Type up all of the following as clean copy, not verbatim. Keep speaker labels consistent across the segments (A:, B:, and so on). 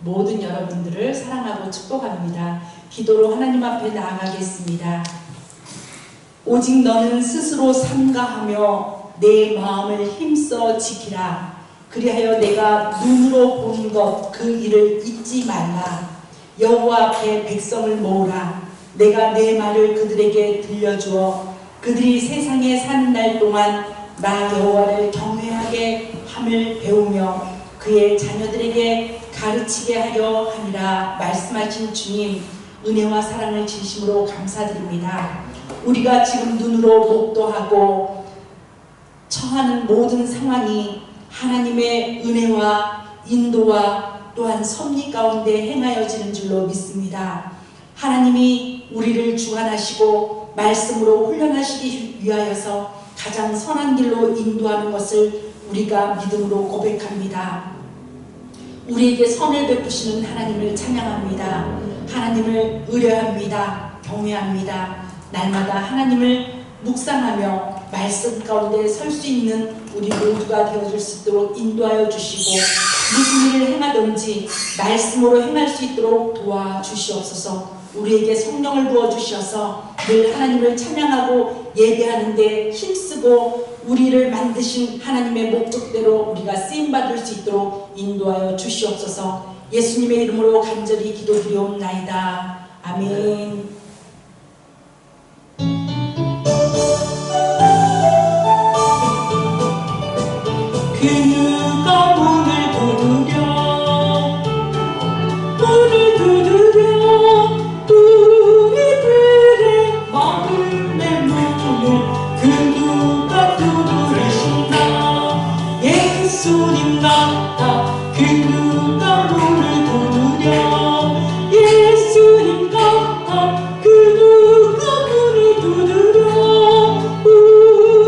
A: 모든 여러분들을 사랑하고 축복합니다. 기도로 하나님 앞에 나아가겠습니다. 오직 너는 스스로 삼가하며 내 마음을 힘써 지키라. 그리하여 내가 눈으로 본 것 그 일을 잊지 말라. 여호와 앞에 백성을 모으라. 내가 내 말을 그들에게 들려주어 그들이 세상에 사는 날 동안 나 여호와를 경외하게 함을 배우며 그의 자녀들에게 가르치게 하려 하니라. 말씀하신 주님, 은혜와 사랑을 진심으로 감사드립니다. 우리가 지금 눈으로 목도하고 처하는 모든 상황이 하나님의 은혜와 인도와 또한 섭리 가운데 행하여지는 줄로 믿습니다. 하나님이 우리를 주관하시고 말씀으로 훈련하시기 위하여서 가장 선한 길로 인도하는 것을 우리가 믿음으로 고백합니다. 우리에게 선을 베푸시는 하나님을 찬양합니다. 하나님을 의뢰합니다. 경외합니다. 날마다 하나님을 묵상하며 말씀 가운데 설 수 있는 우리 모두가 되어줄 수 있도록 인도하여 주시고 무슨 일을 행하든지 말씀으로 행할 수 있도록 도와주시옵소서. 우리에게 성령을 부어주셔서 늘 하나님을 찬양하고 예배하는데 힘쓰고 우리를 만드신 하나님의 목적대로 우리가 쓰임받을 수 있도록 인도하여 주시옵소서. 예수님의 이름으로 간절히 기도드리옵나이다. 아멘.
B: 그 누가 문을 두드려 우리들의 마음의 문을 그 누가 두드리신다. 예수님 같아 그 누가 문을 두드려 예수님 같아 그 누가 문을 두드려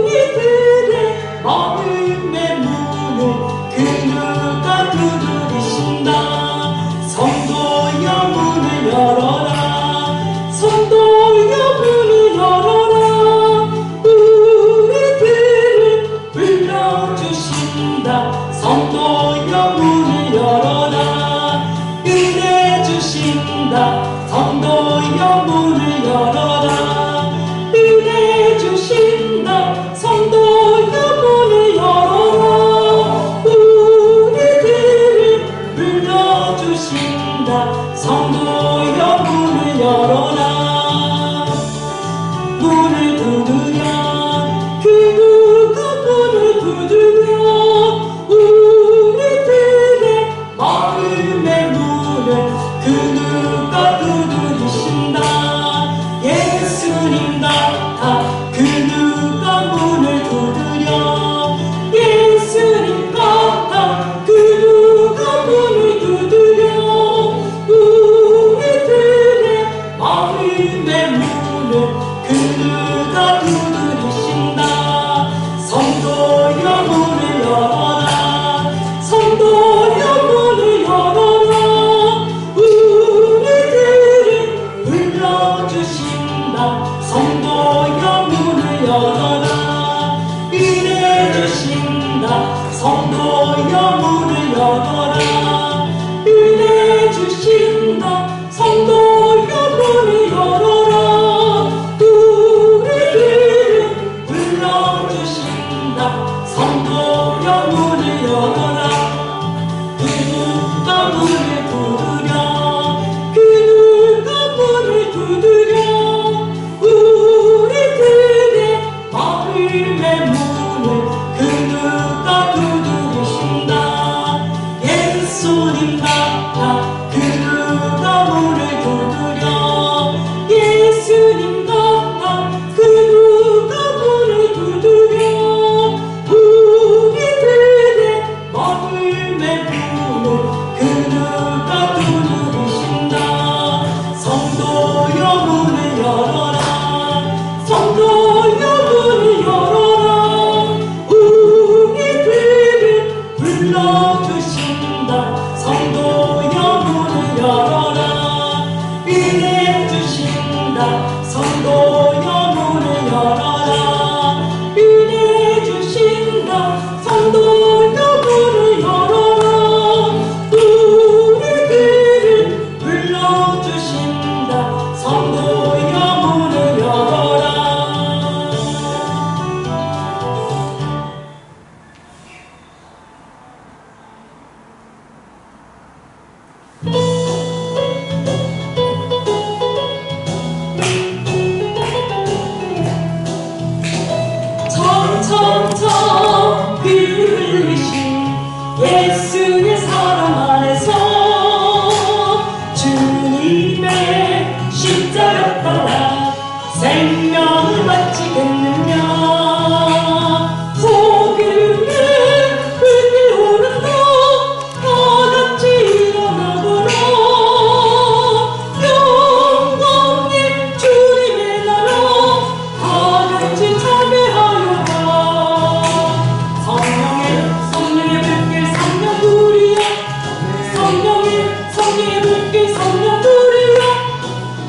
B: 우리들의 마음의 그 누가 두드리신다. 성도여 문을 열어라. 성도여 문을 열어라. 우리들을 불러주신다. 성도여 문을 열어라. 은혜 주신다. 성도여 문을 열어라. 은혜 주신다. 성도여 문을 열어라. 불러주신다. 성도여 문을 열어라. 문을 두드려 그 누가 문을 두드려 우리들의 마음의 문을 그 누가 두드리신다. 예수님 같아 그 누가 문을 두드려 예수님 같아 그 누가 문을 두드려 우리들의 마음의 문을 그 누가 두드리신다. 성도여 문을 열어라. 성도여 문을 열어라. 우리들을 불러주신다. 성도여 문을 열어라. 은혜 주신다. 성도여 문을 열어라. 은혜 주신다. 성도여 문을 열어라. 우리들을 불러주신다. 성도여 문을 열어라. 그 누가 문을 두드려 그 누가 문을 두드려 우리들의 마음의 문을 그 누가 두드리신다. 예수님 같아 그 누가 문을 두드려 예수님 같아 그 누가 문을 두드려 우리들의 마음의 문을 그 누가 두드리신다. 성도여 문을 열어라. 성도여 문을 열어라. 우리들을 불러주신다. 성도여 문을 참 피를 흘리신 예수의 사랑 안에서 주님의 십자가 따라 생명을 바치겠느냐. 포기를 불길 오른다 다같이 일어나거라. 영광의 주님의 나라 다같이 참배하여라. 성령의 불길 성령불이여. 성령의 불길 성령불이여.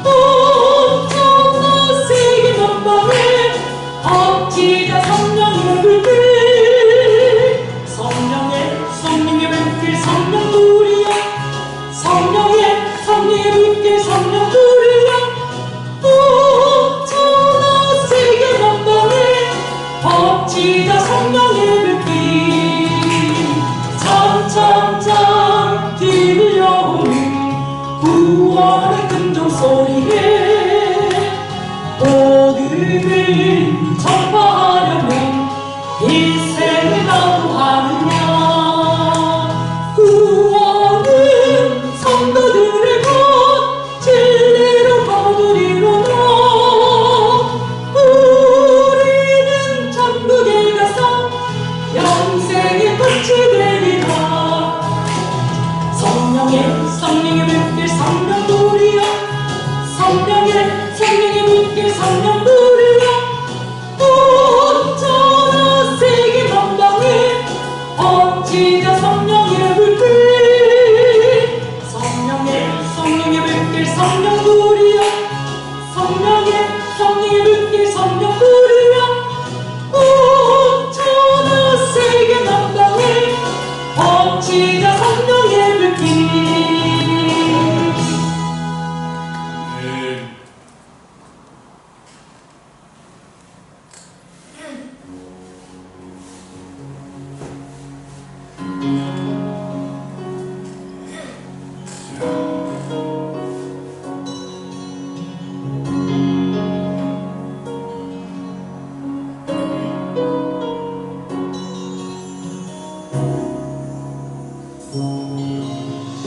B: 엄청난 세계 전방에 엎치자 성령의 불길. 성령의 불길 성령불이여. 성령의 불길 성령불이여. 엄청난 세계 전방에 엎치자 성령의 불길. 참참참 들려오는 구원의 금종소리에 복음을 전파하려면 일생을 다하느냐. 구원은 성도들의 것 진리로 거두리로다. 우리는 천국에 가서 영생의 꽃이 되리라. 성령의 불길 성령불이여. 성령의 불길 성령불이여. 온전한 세계 전방에 엎치자 성령의 불길. 성령의 불길 성령불이여. 성령의 불길 성령불이여. 온전한 세계 전방에 엎치자 성령의 불길.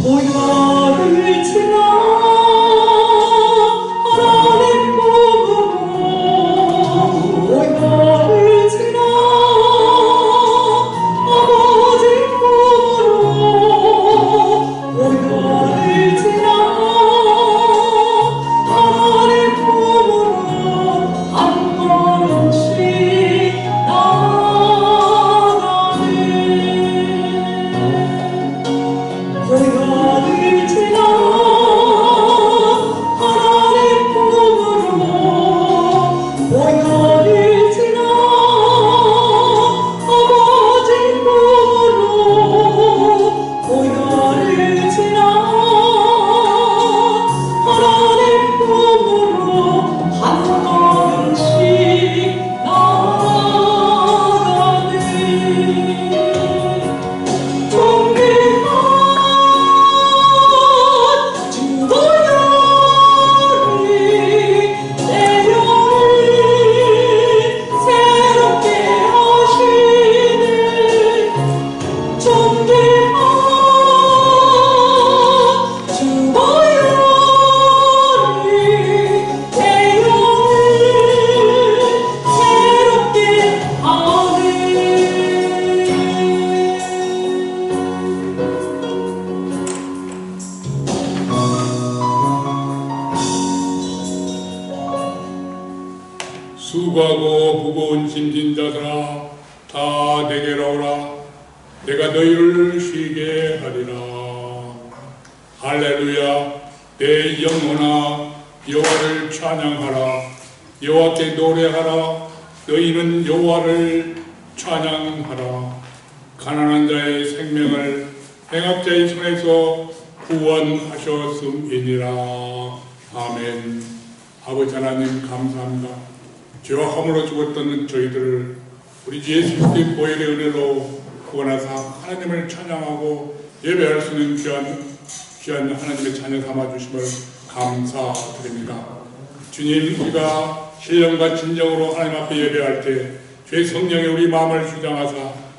B: 보혈을 지나 하나님 몸으로. 보혈을 지나 아버지 몸으로. 보혈을 지나 하나님 몸으로 한 걸음씩 나아가네. 보혈을 지나 하나님 품으로. 보혈을 지나 아버지 품으로. 보혈을 지나 하나님 품으로 한 걸음씩 나아가네.
C: 수고하고 무거운 짐진 자들아 다 내게로 오라. 내가 너희를 쉬게 하리라. 할렐루야. 내 영혼아 여호와를 찬양하라. 여호와께 노래하라. 너희는 여호와를 찬양하라. 가난한 자의 생명을 행악자의 손에서 구원하셨음이니라. 아멘. 아버지 하나님 감사합니다. 죄와 함으로 죽었던 저희들을 우리 예수 그리스도의 보혈의 은혜로 구원하사 하나님을 찬양하고 예배할 수 있는 귀한 귀한 하나님의 자녀 삼아주심을 감사드립니다. 주님, 우리가 신령과 진정으로 하나님 앞에 예배할 때 주의 성령이 우리 마음을 주장하사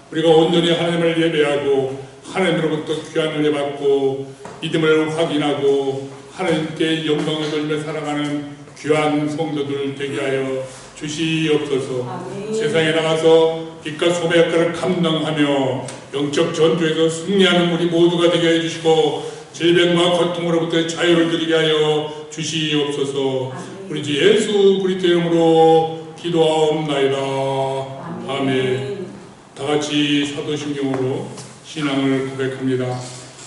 C: 우리가 온전히 하나님을 예배하고 하나님으로부터 귀한 은혜 받고 믿음을 확인하고 하나님께 영광을 돌리며 살아가는 귀한 성도들 되게 하여 주시옵소서.
A: 아멘.
C: 세상에 나가서 빛과 소금의 역할을 감당하며 영적 전투에서 승리하는 우리 모두가 되게 해주시고 질병과 고통으로부터 자유를 드리게 하여 주시옵소서. 우리 주 예수 그리스도 이름으로 기도하옵나이다. 아멘. 다같이 사도신경으로 신앙을 고백합니다.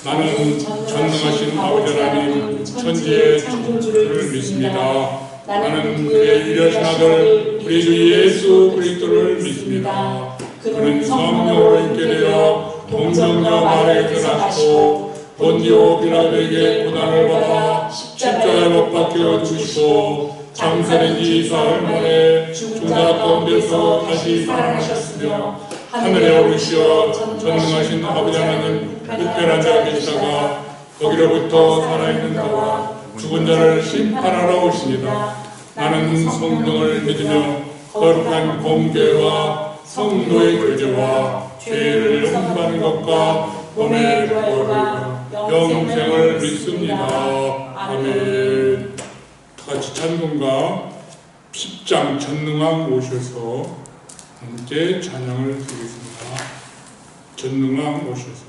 C: 나는 전능하신 아버지 하나님 천지의 창조주를 믿습니다. 나는 그의 유일하신 아들 우리 주 예수 그리스도를 믿습니다. 그는 성령으로 있게 되어 동정녀 마리아에게서 나시고 본디오 빌라도에게 고난을 받아 십자가에 못 박혀 죽으시고 장사된 지 사흘 만에 죽은 자 가운데서 다시 살아나셨으며 하늘에 오르시어 전능하신 아버지 하나님 우편한 자 계시다가 거기로부터 살아있는 자와 죽은 자를 심판하러 오십니다. 나는 성령을 믿으며 거룩한 공교회와 성도의 교제와 죄를 용서하는 것과 몸의 부활과 영생을 믿습니다. 아멘. 다같이 찬송가 10장 전능왕 오셔서 함께 찬양을 드리겠습니다. 전능왕 오셔서.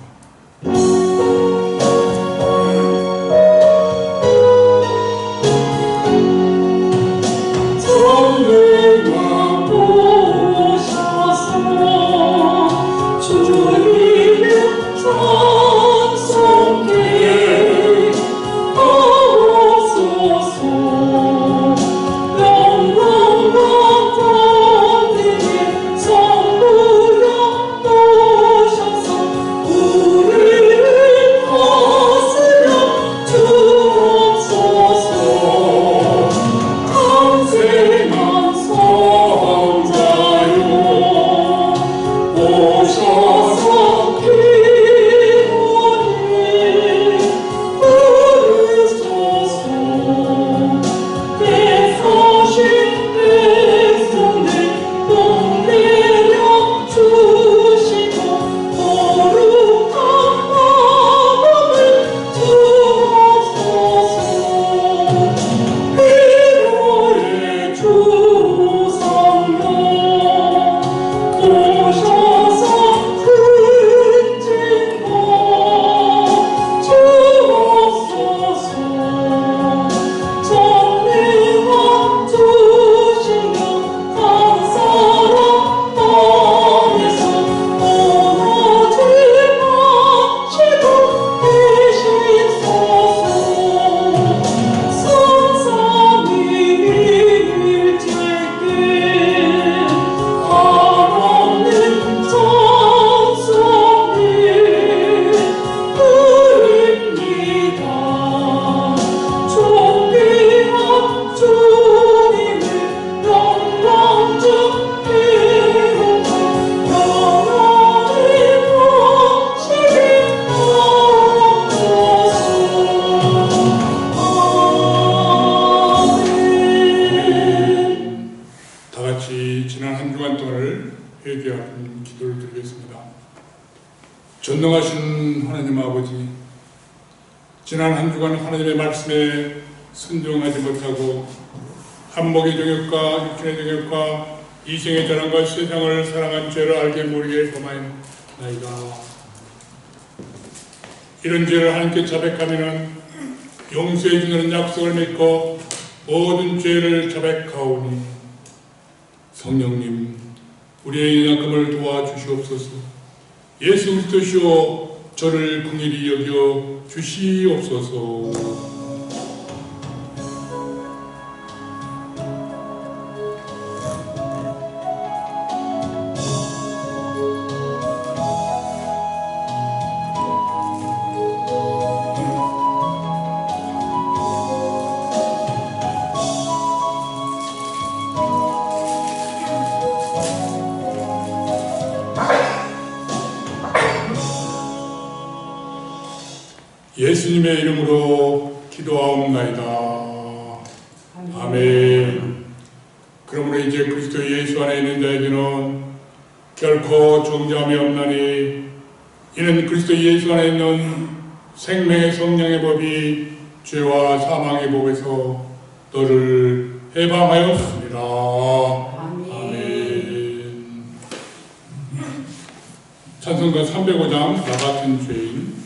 C: 전능하신 하나님 아버지, 지난 한 주간 하나님의 말씀에 순종하지 못하고 한목의 정욕과 육신의 정욕과 이생의 전환과 세상을 사랑한 죄를 알게 모르게 범하였나이다. 이런 죄를 하나님께 자백하면 용서해 주는 약속을 믿고 모든 죄를 자백하오니 성령님, 우리의 연약함을 도와주시옵소서. 예수 그리스도시오 저를 긍휼히 여겨 주시옵소서. 예수 예수님의 이름으로 기도하옵나이다. 아멘. 그러므로 이제 그리스도 예수 안에 있는 자에게는 결코 존재함이 없나니 이는 그리스도 예수 안에 있는 생명의 성령의 법이 죄와 사망의 법에서 너를 해방하였습니다. 아멘. 찬송가 305장 나 같은 죄인.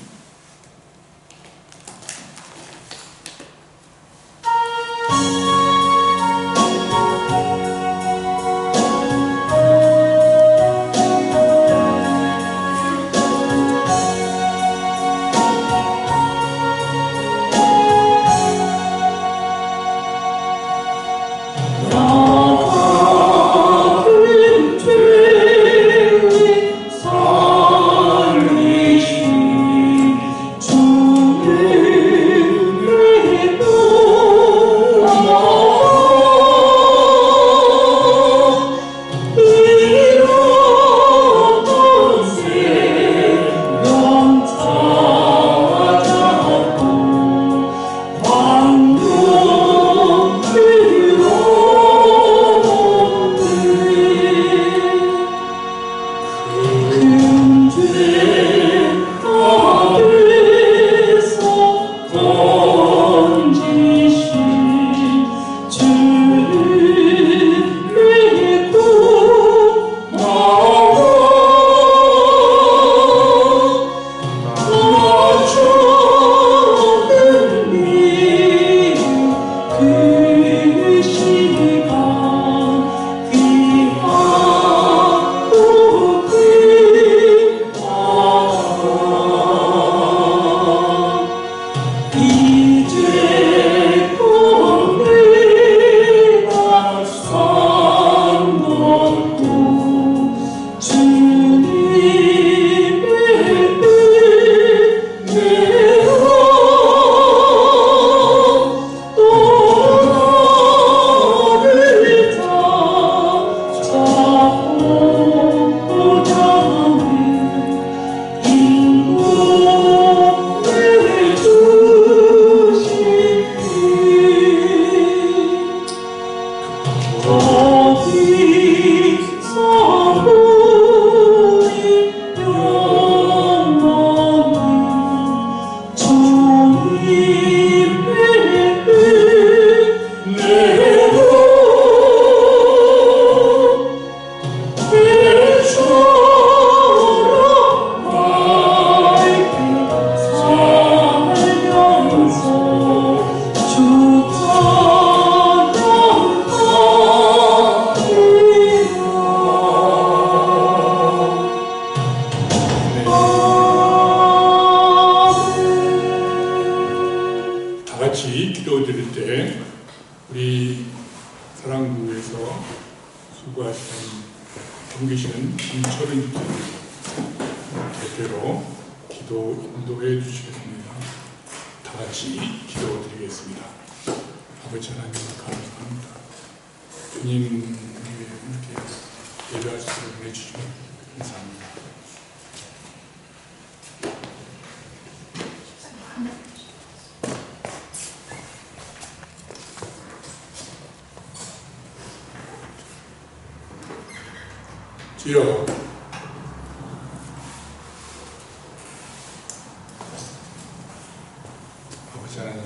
B: 섬기시는 김철은 대표로 기도 인도해 주시겠습니다. 다 같이 기도드리겠습니다. 아버지 하나님 감사합니다. 주님 이렇게 예배할 수 있게 해주시면 감사합니다. 주여, 아버지 하나님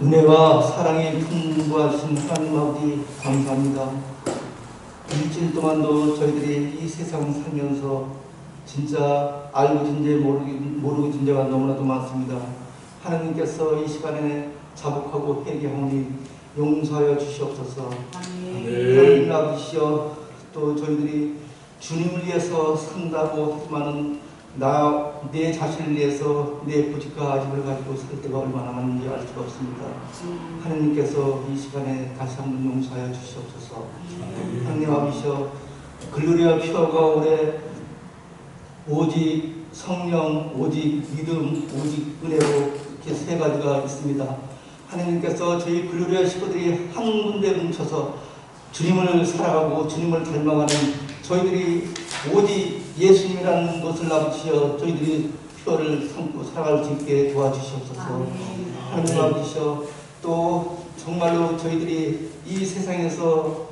D: 은혜와 사랑의 풍부하신 하나님 아버지 감사합니다. 일주일 동안도 저희들이 이 세상 살면서 진짜 알고 진제 모르고 진제가 너무나도 많습니다. 하나님께서 이 시간에 자복하고 회개하오니 용서하여 주시옵소서. 하나님 아버지여, 또 저희들이 주님을 위해서 산다고 하지만은 내 자신을 위해서 내 고집과 아집을 가지고 살 때가 얼마나 많은지 알 수가 없습니다. 하느님께서 이 시간에 다시 한번 용서하여 주시옵소서. 하느님 아버지여, 글로리아 피어가 올해 오직 성령, 오직 믿음, 오직 은혜로 이렇게 세 가지가 있습니다. 하느님께서 저희 글로리아 식구들이 한 군데 뭉쳐서 주님을 사랑하고 주님을 닮아가는 저희들이 오직 예수님이라는 것을 아버지여 저희들이 표를 삼고 살아갈 수 있게 도와주시옵소서. 하나님 아버지여, 또 정말로 저희들이 이 세상에서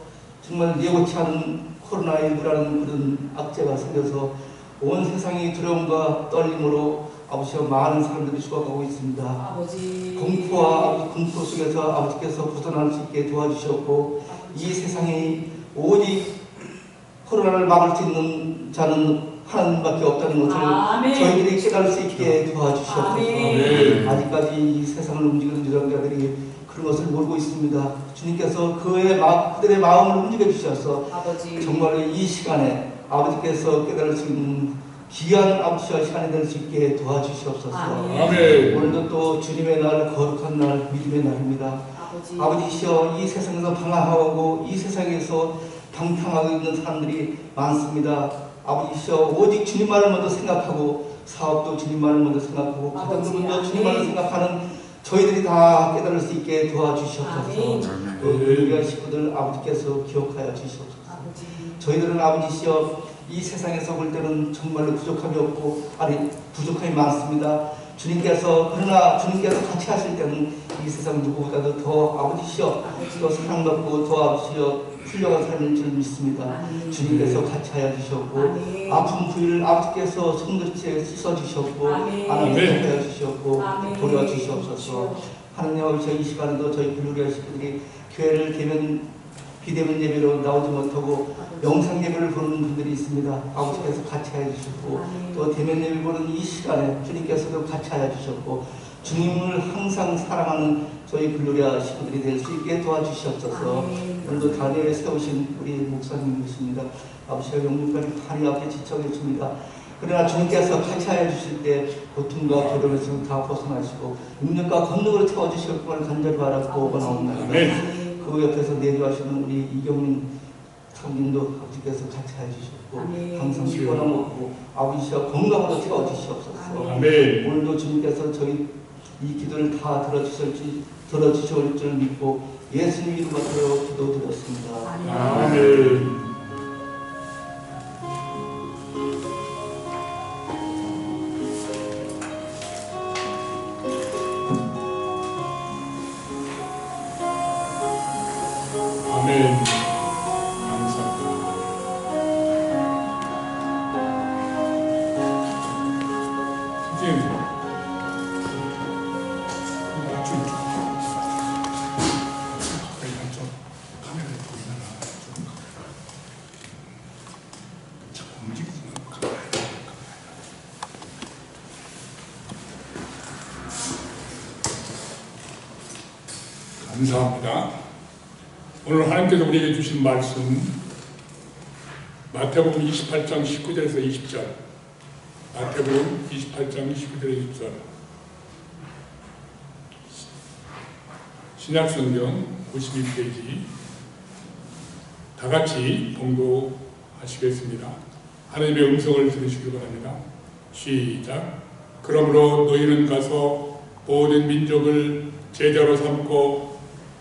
D: 정말 예고치 않은 코로나19라는 그런 악재가 생겨서 온 세상이 두려움과 떨림으로 아버지여 많은 사람들이 죽어가고 있습니다.
A: 아버지.
D: 공포와 공포 속에서 아버지께서 벗어날 수 있게 도와주셨고, 이 세상이 오직 코로나를 막을 수 있는 자는 하나님밖에 없다는 것을
A: 아멘.
D: 저희들이 깨달을 수 있게 도와주시옵소서.
B: 아멘.
D: 아직까지 이 세상을 움직이는 유전자들이 그런 것을 모르고 있습니다. 주님께서 그들의 마음을 움직여 주셔서
A: 아버지.
D: 정말로 이 시간에 아버지께서 깨달을 수 있는 귀한 아버지와 시간이 될 수 있게 도와주시옵소서.
B: 아멘.
D: 오늘도 또 주님의 날, 거룩한 날, 믿음의 날입니다. 아버지시여, 이 세상에서 방황하고 이 세상에서 방탕하고 있는 사람들이 많습니다. 아버지시여, 오직 주님만을 먼저 생각하고 사업도 주님만을 먼저 생각하고 가정도 먼저 주님만을 생각하는 저희들이 다 깨달을 수 있게 도와주시옵소서. 우리 식구들 아버지께서 기억하여 주시옵소서. 저희들은 아버지시여, 이 세상에서 볼 때는 정말로 부족함이 없고, 아니 부족함이 많습니다. 그러나 주님께서 같이 하실 때는 이 세상 누구보다도 더 아버지시여, 더 사랑받고 더 아버지시여 훌륭한 삶일 줄 믿습니다. 주님께서 같이 하여 주셨고, 아픈 부위를 아버지께서 손끝에 씻어주셨고, 안아주게 하여 주셨고, 도와주시옵소서. 하나님 아버지, 이 시간에도 저희 글로리아 식구들이 교회를 비대면 예배로 나오지 못하고 영상 예배를 보는 분들이 있습니다. 아버지께서 같이 하여 주셨고, 또 대면 예배 보는 이 시간에 주님께서도 같이 하여 주셨고, 주님을 항상 사랑하는 저희 글로리아 식구들이 될 수 있게 도와주시옵소서. 오늘도 단위에 세우신 우리 목사님이십니다. 아버지가 영육간이 발이 앞에 지쳐 계십니다. 그러나 주님께서 같이 하여 주실 때 고통과 괴로움에서 다 벗어나시고 능력과 권능으로 채워주실 것을 간절히 바라고 원하옵나이다. 그 옆에서 내주하시는 우리 이경민 사모님도 아버지께서 같이 해주셨고, 항상 피곤함없고 아버지와 건강으로 채워주시옵소서. 오늘도 주님께서 저희 이 기도를 다 들어주실 줄 믿고 예수님 이름으로 기도드렸습니다.
B: 아멘. 아멘. 감사합니다. 선생님, 좀 카메라에 보이나? 좀 움직이지 마. 감사합니다. 오늘 하나님께서 우리에게 주신 말씀 마태복음 28장 19절에서 20절, 마태복음 28장 19절에서 20절, 신약성경 52페이지 다 같이 봉독하시겠습니다. 하나님의 음성을 들으시기 바랍니다. 시작. 그러므로 너희는 가서 모든 민족을 제자로 삼고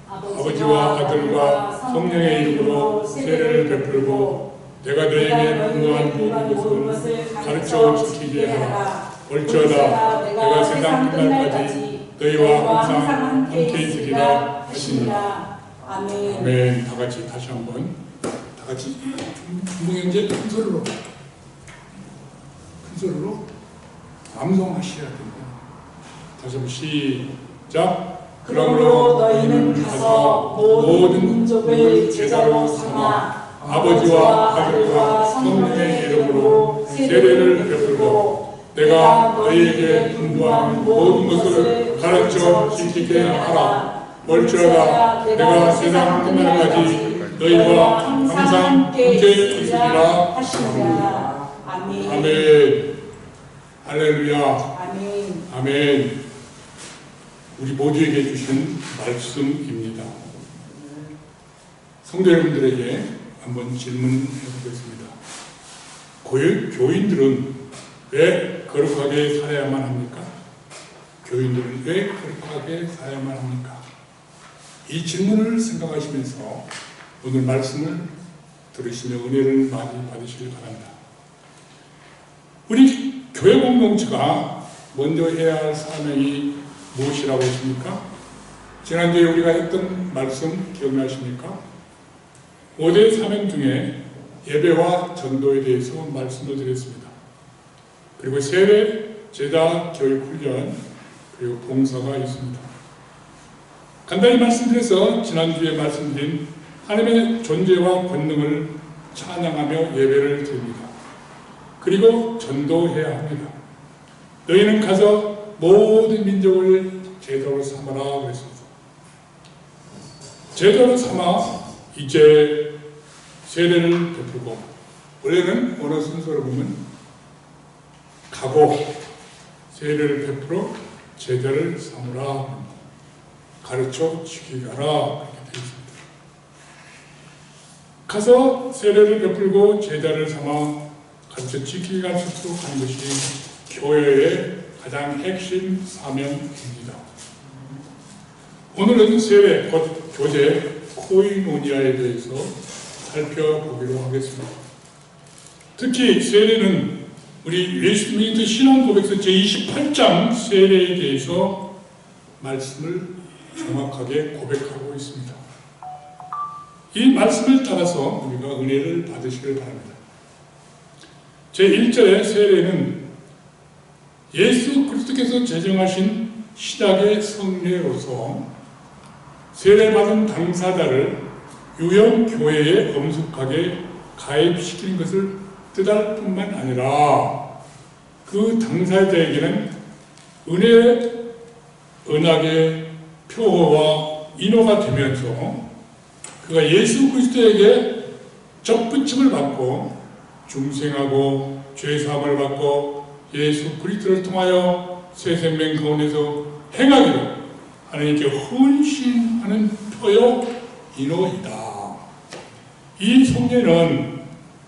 B: 아버지와 아들과 성령의 이름으로 세례를 베풀고 내가 너희에게 분노한 모든 것을 가르쳐 지키게 하라. 올지어다 내가 세상 끝날까지 너희와 항상 함께 있으리라 하시니라. 아멘. 다 같이 다시 한번 다 같이 중봉형제 큰 소리로 암송하셔야 됩니다. 다시 한번 시작.
A: 그러므로 너희는 가서 모든 민족을 제자로 삼아 아버지와 아들과 성령의 이름으로 세례를 베풀고 내가 너희에게 분부한 모든 것을 가르쳐 지키게 하라. 올지어다 내가 세상 끝날까지 너희와 항상 함께 있으리라 하시니라. 아멘.
B: 할렐루야.
A: 아멘.
B: 아멘. 우리 모두에게 주신 말씀입니다. 성도 여러분들에게 한번 질문해 보겠습니다. 교인들은 왜 거룩하게 살아야만 합니까? 교인들은 왜 거룩하게 살아야만 합니까? 이 질문을 생각하시면서 오늘 말씀을 들으시며 은혜를 많이 받으시길 바랍니다. 우리 교회 공동체가 먼저 해야 할 사명이 무엇이라고 했습니까? 지난주에 우리가 했던 말씀 기억나십니까? 5대 사명 중에 예배와 전도에 대해서 말씀을 드렸습니다. 그리고 세례, 제자, 교육, 훈련, 그리고 봉사가 있습니다. 간단히 말씀드려서 지난주에 말씀드린 하나님의 존재와 권능을 찬양하며 예배를 드립니다. 그리고 전도해야 합니다. 너희는 가서 모든 민족을 제자로 삼아라 그랬습니다. 제자로 삼아 이제 세례를 베풀고, 원래는 어느 순서로 보면 가고 세례를 베풀어 제자를 삼으라, 가르쳐 지키게 하라 그렇게 되어 있습니다. 가서 세례를 베풀고 제자를 삼아 가르쳐 지키게 하는 것이 교회의 가장 핵심 사명입니다. 오늘은 세례, 곧 교제, 코이노니아에 대해서 살펴보기로 하겠습니다. 특히 세례는 우리 웨스트민스터 신앙고백서 제28장 세례에 대해서 말씀을 정확하게 고백하고 있습니다. 이 말씀을 따라서 우리가 은혜를 받으시길 바랍니다. 제1절의 세례는 예수 그리스도께서 제정하신 신약의 성례로서 세례받은 당사자를 유형 교회에 엄숙하게 가입시키는 것을 뜻할 뿐만 아니라 그 당사자에게는 언약의 표어와 인호가 되면서 그가 예수 그리스도에게 접붙임을 받고 중생하고 죄사함을 받고 예수 그리스도를 통하여 새 생명 가운데서 행하기로 하나님께 헌신하는 표요 인호이다. 이 성례는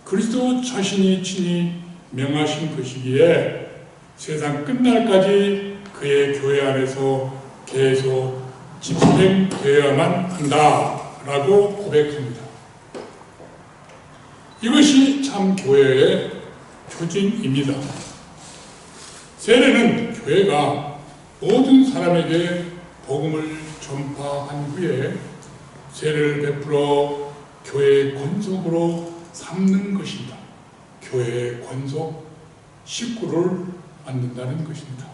B: 그리스도 자신이 친히 명하신 것이기에 세상 끝날까지 그의 교회 안에서 계속 집행되어야만 한다라고 고백합니다. 이것이 참 교회의 표징입니다. 세례는 교회가 모든 사람에게 복음을 전파한 후에 세례를 베풀어 교회의 권속으로 삼는 것입니다. 교회의 권속 식구를 만든다는 것입니다.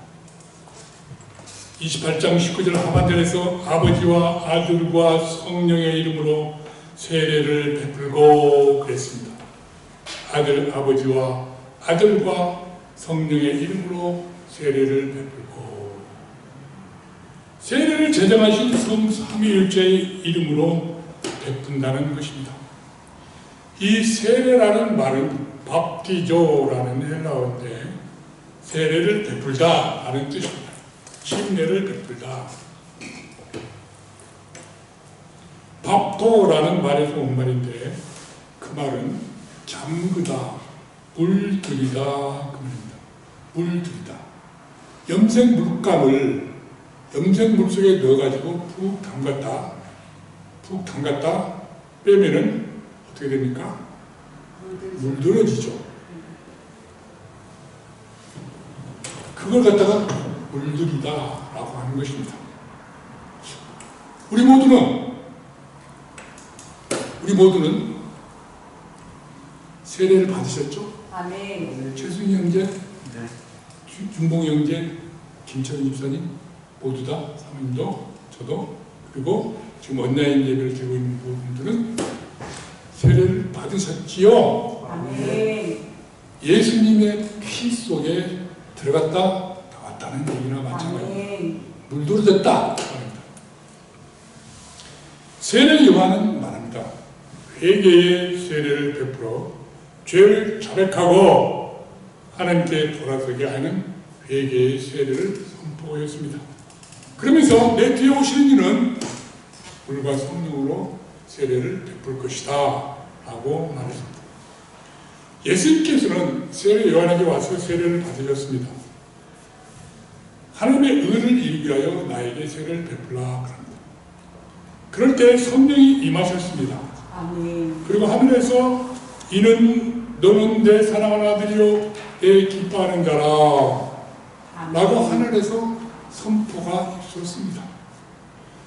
B: 28장 19절 하반절에서 아버지와 아들과 성령의 이름으로 세례를 베풀고 그랬습니다. 아버지와 아들과 성령의 이름으로 세례를 베풀고, 세례를 제정하신 성삼위일체의 이름으로 베푼다는 것입니다. 이 세례라는 말은 밥티조라는 헬라어인데 세례를 베풀다라는 뜻입니다. 침례를 베풀다. 밥도라는 말에서 온 말인데 그 말은 잠그다, 물들이다 그 말입니다. 물들이다. 염색 물감을 염색 물 속에 넣어가지고 푹 담갔다 빼면은 어떻게 됩니까? 물들어지죠. 그걸 갖다가 물들이다라고 하는 것입니다. 우리 모두는 세례를 받으셨죠?
A: 아멘.
B: 최순희 형제, 준봉 형제, 김철인 집사님 모두 다 사모님도 저도 그리고 지금 온라인 예배를 드리고 있는 분들은 세례를 받으셨지요?
A: 아멘.
B: 예수님의 피 속에 들어갔다 나왔다는 얘기나 마찬가지입니다. 물들어졌다. 세례 요한은 말합니다. 회개의 세례를 베풀어 죄를 자백하고 하나님께 돌아서게 하는
C: 그에게 세례를 선포했습니다. 그러면서 내 뒤에 오시는 이는 불과 성령으로 세례를 베풀 것이다 라고 말했습니다. 예수님께서는 세례 요한에게 와서 세례를 받으셨습니다. 하나님의 의를 이루기 위하여 나에게 세례를 베풀라 그럽니다. 그럴 때 성령이 임하셨습니다.
A: 아멘.
C: 그리고 하늘에서 너는 내 사랑하는 아들이요 내 기뻐하는 자라 라고 하늘에서 선포가 있었습니다.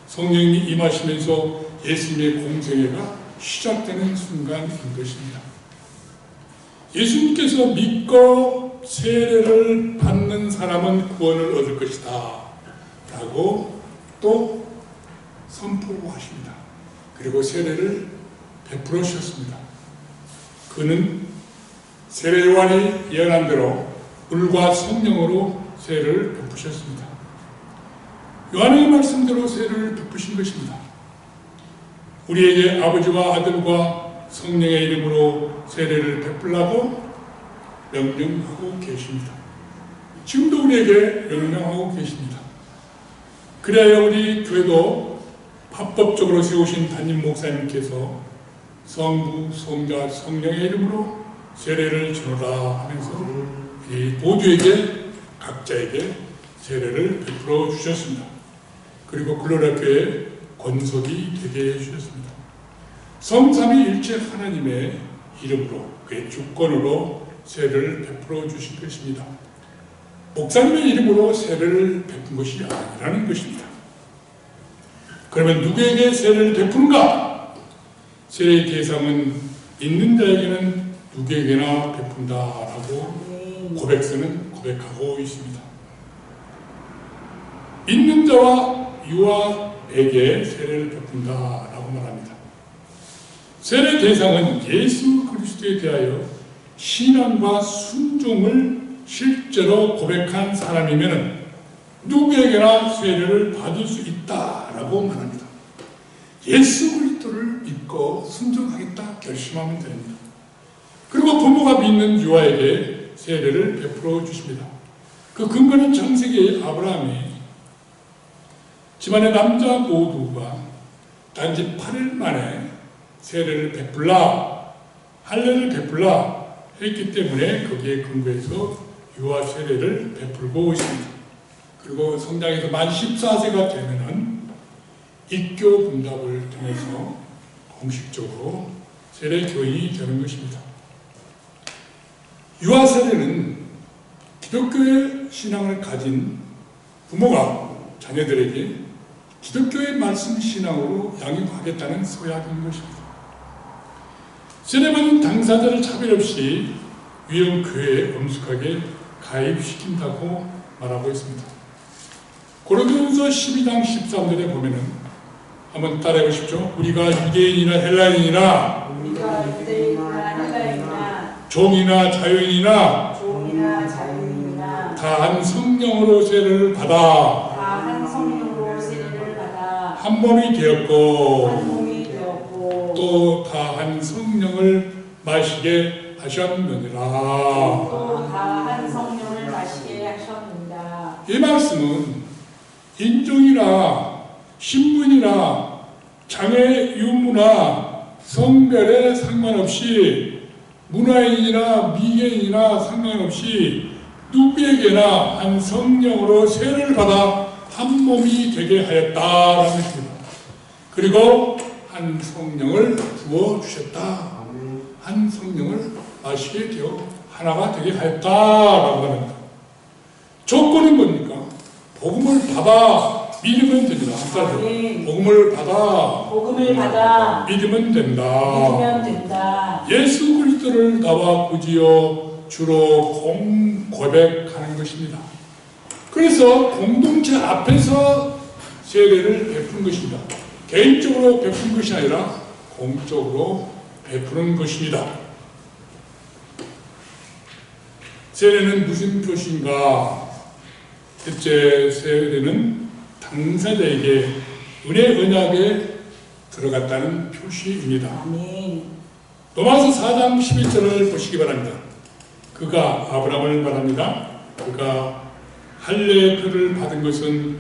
C: 성령이 임하시면서 예수님의 공생애가 시작되는 순간인 것입니다. 예수님께서 믿고 세례를 받는 사람은 구원을 얻을 것이다 라고 또 선포하십니다. 그리고 세례를 베풀어 주셨습니다. 그는 세례 요한이 예언한 대로 물과 성령으로 세례를 베푸셨습니다. 요한의 말씀대로 세례를 베푸신 것입니다. 우리에게 아버지와 아들과 성령의 이름으로 세례를 베풀라고 명령하고 계십니다. 지금도 우리에게 명령하고 계십니다. 그래야 우리 교회도 합법적으로 세우신 담임 목사님께서 성부, 성자, 성령의 이름으로 세례를 주노라 하면서 이 모두에게 각자에게 세례를 베풀어 주셨습니다. 그리고 글로리아 교회의 권속이 되게 해주셨습니다. 성삼위일체 하나님의 이름으로 그의 주권으로 세례를 베풀어 주신 것입니다. 목사님의 이름으로 세례를 베푼 것이 아니라는 것입니다. 그러면 누구에게 세례를 베푸는가? 세례의 대상은 있는 자에게는 누구에게나 베푼다라고 고백서는 고백하고 있습니다. 있는 자와 유아에게 세례를 베푼다라고 말합니다. 세례 대상은 예수 그리스도에 대하여 신앙과 순종을 실제로 고백한 사람이면 누구에게나 세례를 받을 수 있다라고 말합니다. 예수 그리스도를 믿고 순종하겠다 결심하면 됩니다. 그리고 부모가 믿는 유아에게 세례를 베풀어 주십니다. 그 근거는 창세기의 아브라함이 집안의 남자 모두가 단지 8일 만에 세례를 베풀라, 할례를 베풀라 했기 때문에 거기에 근거해서 유아 세례를 베풀고 있습니다. 그리고 성장해서 만 14세가 되면은 입교 분답을 통해서 공식적으로 세례 교인이 되는 것입니다. 유아 세례는 기독교의 신앙을 가진 부모가 자녀들에게 기독교의 말씀 신앙으로 양육하겠다는 서약인 것입니다. 세례받은 당사자를 차별 없이 위험교회에 엄숙하게 가입시킨다고 말하고 있습니다. 고린도전서 12장 13절에 보면은 한번 따라해 보십시오. 우리가 유대인이나 헬라인이나 종이나 자유인이나 다 한 성령으로 세례를 받아 한 몸이 되었고 또 다 한 성령을 마시게 하셨느니라. 이 말씀은 인종이나 신분이나 장애 유무나 성별에 상관없이 문화인이나 미개인이나 상관없이 누구에게나 한 성령으로 세례를 받아 한 몸이 되게 하였다라는 것입니다. 그리고 한 성령을 부어주셨다. 한 성령을 마시게 되어 하나가 되게 하였다라고 합니다. 조건은 뭡니까? 복음을 받아 믿으면 됩니다. 복음을 받아 믿으면 된다. 예수 그리스도를 나와 구지어 주로 고백하는 것입니다. 그래서 공동체 앞에서 세례를 베푸는 것입니다. 개인적으로 베푸는 것이 아니라 공적으로 베푸는 것입니다. 세례는 무슨 표시인가? 첫째, 세례는 당사자에게 은혜 언약에 들어갔다는 표시입니다. 로마서 4장 11절을 보시기 바랍니다. 그가 아브라함을 말합니다. 그가 할례표를 받은 것은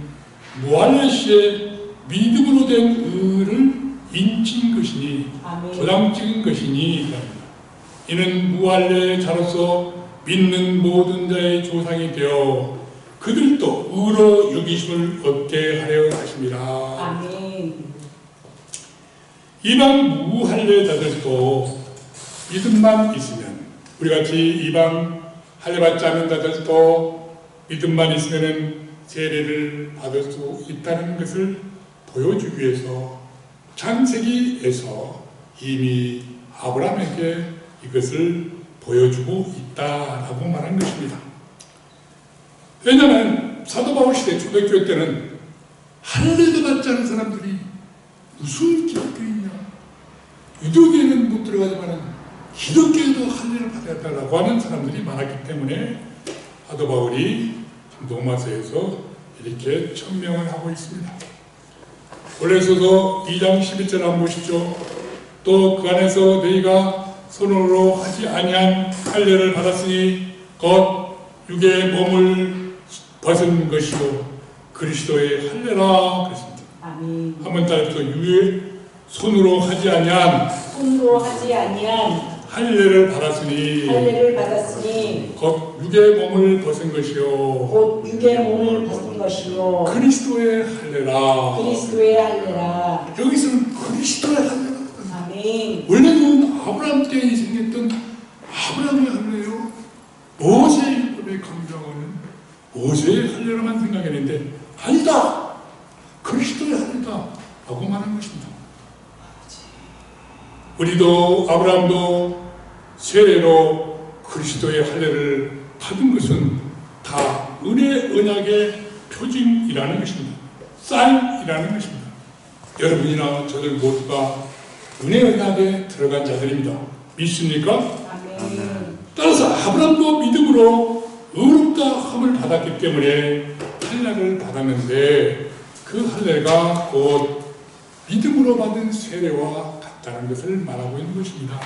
C: 무할례 시에 믿음으로 된 의를 인친 것이니
A: 아멘.
C: 도장 찍은 것이니 이는 무할례 자로서 믿는 모든 자의 조상이 되어 그들도 의로 여기심을 얻게 하려 하십니다.
A: 아멘.
C: 이방 무할례자들도 믿음만 있으면 우리같이 이방 할례받지 않는 자들도 믿음만 있으면 세례를 받을 수 있다는 것을 보여주기 위해서 창세기에서 이미 아브라함에게 이것을 보여주고 있다라고 말한 것입니다. 왜냐하면 사도 바울 시대 초대교회 때는 할례도 받지 않은 사람들이 무슨 기독교이냐, 유대교회는 못 들어가지만 기독교에도 할례를 받아야 한다고 하는 사람들이 많았기 때문에 사도 바울이 로마서에서 이렇게 천명을 하고 있습니다. 고린도서 2장 11절 한번 보시죠. 또 그 안에서 너희가 손으로 하지 아니한 할례를 받았으니 곧 육의 몸을 벗은 것이요 그리스도의 할례라 그랬습니다.
A: 아멘.
C: 한번 따라서 육의 손으로 하지 아니한
A: 손으로 하지 아니한
C: 할례를 받았으니
A: 할례를 받았으니
C: 곧 육의 몸을 벗은 것이요
A: 곧 육의 몸을 벗은 것이요
C: 그리스도의 할례라.
A: 그리스도의 할례라.
C: 여기서는 그리스도의 할례라.
A: 아멘.
C: 원래는 아브라함 때 생겼던 아브라함의 할례요. 모세의 율법에 강조하는 모세의 할례로만 생각했는데 아니다. 그리스도의 할례다 라고 말한 것입니다. 우리도 아브라함도 세례로 그리스도의 할례를 받은 것은 다 은혜 언약의 표징이라는 것입니다. 사인이라는 것입니다. 여러분이나 저들 모두가 은혜 언약에 들어간 자들입니다. 믿습니까?
A: 아멘.
C: 따라서 아브라함도 믿음으로 의롭다 함을 받았기 때문에 할례를 받았는데 그 할례가 곧 믿음으로 받은 세례와 같다는 것을 말하고 있는 것입니다.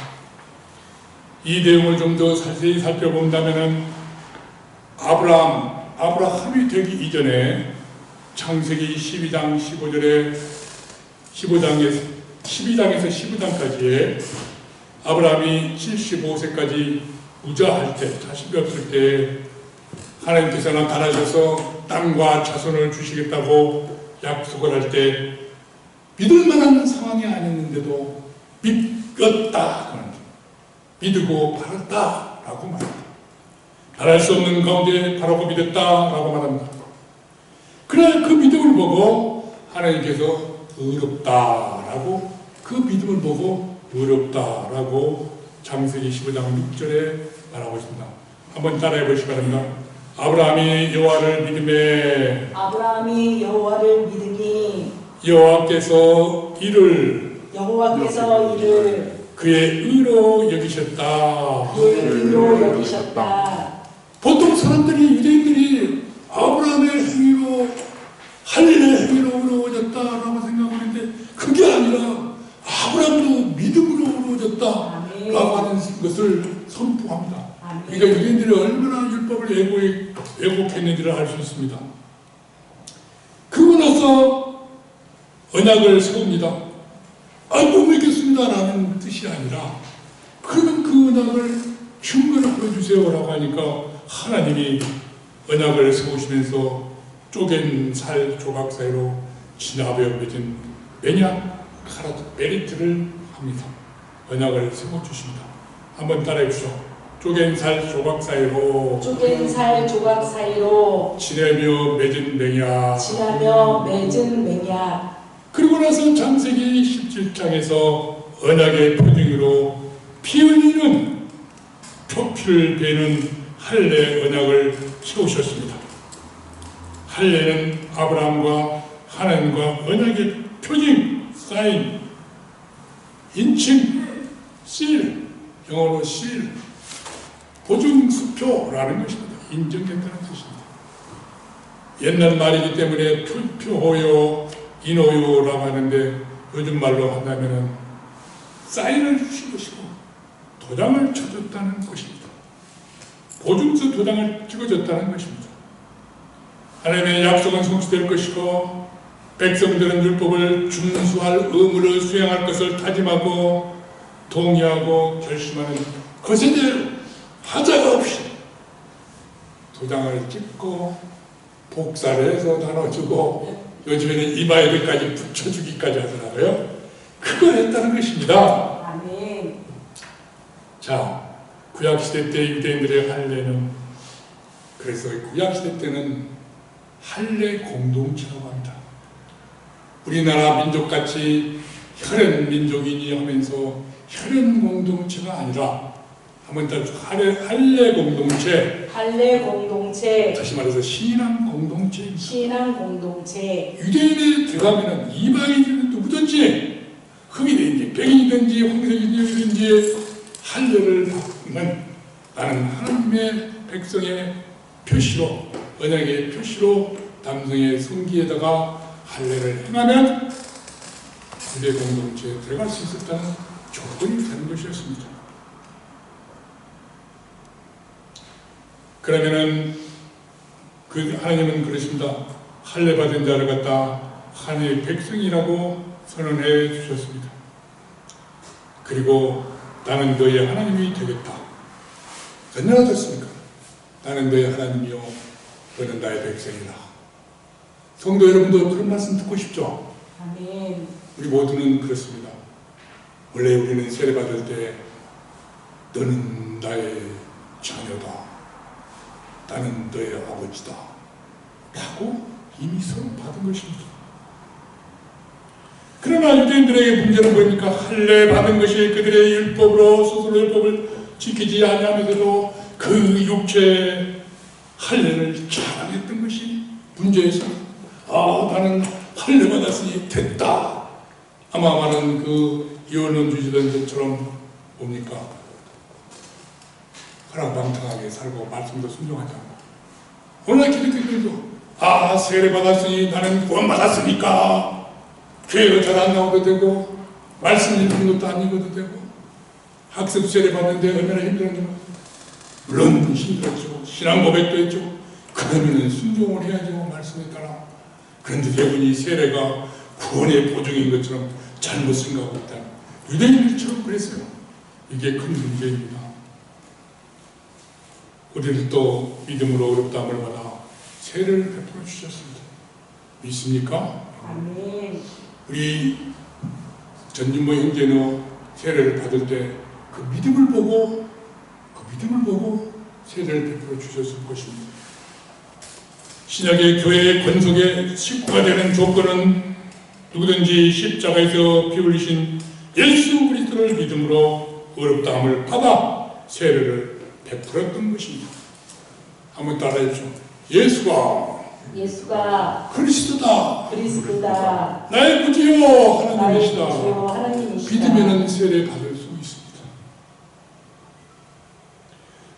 C: 이 내용을 좀 더 자세히 살펴본다면 아브라함이 되기 이전에 창세기 12장 15절에 12장에서 15장까지에 아브라함이 75세까지 무자할 때, 자식이 없을 때 하나님께서 나타나셔서 땅과 자손을 주시겠다고 약속을 할 때 믿을 만한 상황이 아니었는데도 믿었다. 믿고 바랐다라고 말합니다. 바랄 수 없는 가운데 바라고 믿었다라고 말합니다. 그러나 그 믿음을 보고 하나님께서 의롭다라고 그 믿음을 보고 의롭다라고 창세기 15장 6절에 말하고 있습니다. 한번 따라해 보시기 바랍니다. 아브라함이 여호와를 믿음에 여호와께서 이를 그의 의로 여기셨다. 보통 사람들이 유대인들이 아브라함의 행위로 할례의 행위로 의로워졌다라고 생각하는데 그게 아니라 아브라함도 믿음으로 의로워졌다라고 하는 것을 선포합니다. 그러니까 유대인들이 얼마나 율법을 왜곡했는지를 알 수 있습니다. 그러고 나서 언약을 세웁니다. 못 믿겠습니다라는 뜻이 아니라 그러면 그 언약을 증거를 보여주세요라고 하니까 하나님이 언약을 세우시면서 쪼갠 살 조각 사이로 진압에 맺은 매냐 카라트 메리트를 합니다. 언약을 세워주십니다. 한번 따라해 주시죠. 쪼갠 살 조각 사이로 지내며 맺은 맹약. 그리고 나서 창세기 17장에서 언약의 표징으로 피 흘리는 표피를 베는 할례 언약을 세우셨습니다. 할례는 아브라함과 하나님과 언약의 표징, 사인, 인칭, 실, 영어로 실, 보증수표라는 것입니다. 인정된다는 뜻입니다. 옛날 말이기 때문에 표호요, 인호요라고 하는데 요즘 말로 한다면 사인을 주신 것이고 도장을 쳐줬다는 것입니다. 보증서 도장을 찍어줬다는 것입니다. 하나님의 약속은 성취될 것이고 백성들은 율법을 준수할 의무를 수행할 것을 다짐하고 동의하고 결심하는 것에 대해 하자가 없이 도장을 찍고 복사를 해서 나눠주고 요즘에는 이마에까지 붙여주기까지 하더라고요. 그걸 했다는 것입니다.
A: 아멘.
C: 자, 구약시대 때 유대인들의 할례는, 그래서 구약시대 때는 할례 공동체라고 합니다. 우리나라 민족같이 혈연 민족이니 하면서 혈연 공동체가 아니라 한번 더 할례 공동체,
A: 할례 공동체,
C: 다시 말해서 신앙 공동체입니다.
A: 신앙 공동체.
C: 유대인에 들어가면 이방인들은 누구든지 흑인이든지 백인이든지 황색인이든지 할례를 하면 나는 하나님의 백성의 표시로, 언약의 표시로 남성의 성기에다가 할례를 행하면 유대 공동체에 들어갈 수 있었다는 조건이 되는 것이었습니다. 그러면은 그 하나님은 그러십니다. 할례 받은 자를 갖다 하나님의 백성이라고 선언해 주셨습니다. 그리고 나는 너의 하나님이 되겠다. 얼마나 좋습니까? 나는 너의 하나님이요 너는 나의 백성이다. 성도 여러분도 그런 말씀 듣고 싶죠?
A: 아멘.
C: 우리 모두는 그렇습니다. 원래 우리는 세례 받을 때 너는 나의 자녀다. 나는 너의 아버지다. 라고 이미 서로 받은 것입니다. 그러나 유대인들에게 문제는 뭡니까? 할례 받은 것이 그들의 율법으로 스스로 율법을 지키지 아니하면서도 그 육체의 할례를 자랑했던 것이 문제였습니다. 아, 나는 할례 받았으니 됐다. 아마 많은 그 이혼론 주시던 것처럼 뭡니까? 허락방탕하게 살고 말씀도 순종하지 않고 오늘 기독교들도 아, 세례 받았으니 나는 구원 받았으니까 교회도 잘 안 나오도 되고 말씀 읽는 것도 안 읽어도 되고 학습 세례 받는데 얼마나 힘들었는지 물론 힘들었죠. 신앙 고백도 했죠. 그러면은 순종을 해야죠. 말씀에 따라. 그런데 대부분이 세례가 구원의 보증인 것처럼 잘못 생각하고 있다. 유대인들처럼 그랬어요. 이게 큰 문제입니다. 우리는 또 믿음으로 어렵다함을 받아 세례를 베풀어 주셨습니다. 믿습니까?
A: 아멘.
C: 우리 전진모 형제는 세례를 받을 때 그 믿음을 보고 세례를 베풀어 주셨을 것입니다. 신약의 교회의 권속의 식구가 되는 조건은 누구든지 십자가에서 피 흘리신 예수 그리스도를 믿음으로 어렵다함을 받아 세례를 베풀었던 것입니다. 한번 따라해 주십시오. 예수가
A: 그리스도다.
C: 나의 구주요 하나님이시다.
A: 하나님이시다.
C: 믿으면 세례 받을 수 있습니다.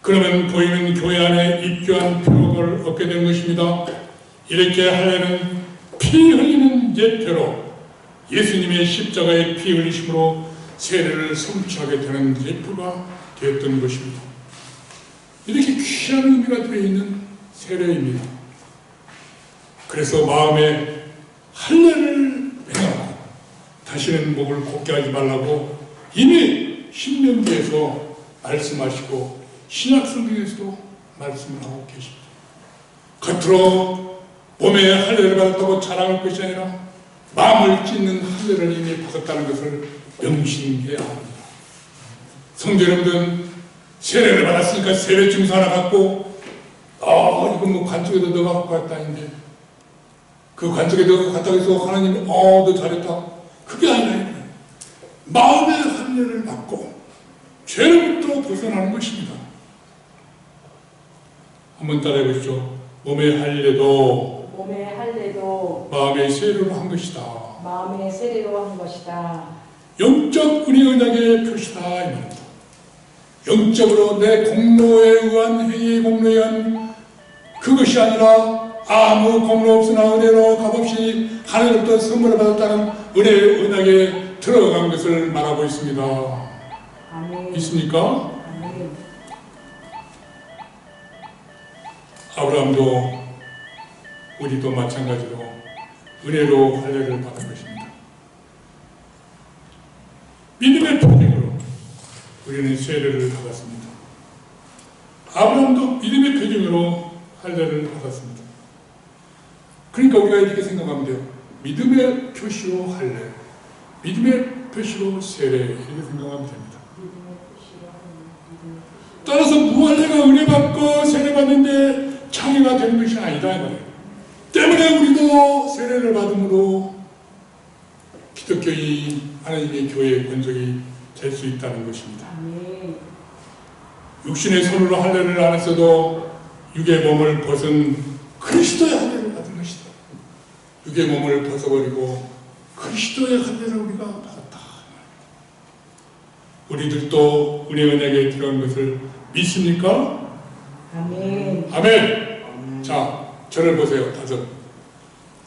C: 그러면 보이는 교회 안에 입교한 표를 얻게 되는 것입니다. 이렇게 할례는 피 흘리는 예표로 예수님의 십자가의 피 흘리심으로 세례를 성취하게 되는 예표가 되었던 것입니다. 이렇게 귀한 의미가 들어있는 세례입니다. 그래서 마음에 할례를 행하라. 다시는 목을 곱게 하지 말라고 이미 신명기에서 말씀하시고 신약성경에서도 말씀을 하고 계십니다. 겉으로 몸에 할례를 받았다고 자랑할 것이 아니라 마음을 찢는 할례를 이미 받았다는 것을 명심해야 합니다. 성도 여러분들은 세례를 받았으니까 세례 증서 하나 갖고 이건 뭐 관쪽에다 넣어 갖고 갔다는데 그 관쪽에 넣어 갖다 해서 하나님이 너 잘했다. 그게 아니라 마음의 할례를 받고 죄로부터 벗어나는 것입니다. 한번 따라해 보시죠. 몸의 할례도 마음의 세례로 한 것이다. 영적 우리 언약의 표시다 이 말입니다. 영적으로 내 공로에 의한 행위의 공로에 의한 그것이 아니라 아무 공로 없으나 은혜로 값없이 하늘로부터 선물을 받았다는 은혜의 언약에 들어간 것을 말하고 있습니다.
A: 아멘.
C: 있습니까?
A: 아멘.
C: 아브라함도 우리도 마찬가지로 은혜로 할례를 받은 것입니다. 믿음의 표징으로 우리는 세례를 받았습니다. 아브라함도 믿음의 표징으로 할례를 받았습니다. 그러니까 우리가 이렇게 생각하면 돼요. 믿음의 표시로 할례, 믿음의 표시로 세례, 이렇게 생각하면 됩니다. 따라서 무할례가 은혜받고 세례받는데 창의가 되는 것이 아니다 이 말이에요. 때문에 우리도 세례를 받음으로 기독교인 하나님의 교회의 권속이 될 수 있다는 것입니다. 육신의 손으로 할례를 안 했어도 육의 몸을 벗은 그리스도의 할례를 받은 것이다. 육의 몸을 벗어버리고 그리스도의 할례를 우리가 받았다. 우리들도 은혜 언약에 들어간 것을 믿습니까?
A: 아멘.
C: 아멘. 자, 저를 보세요. 다섯.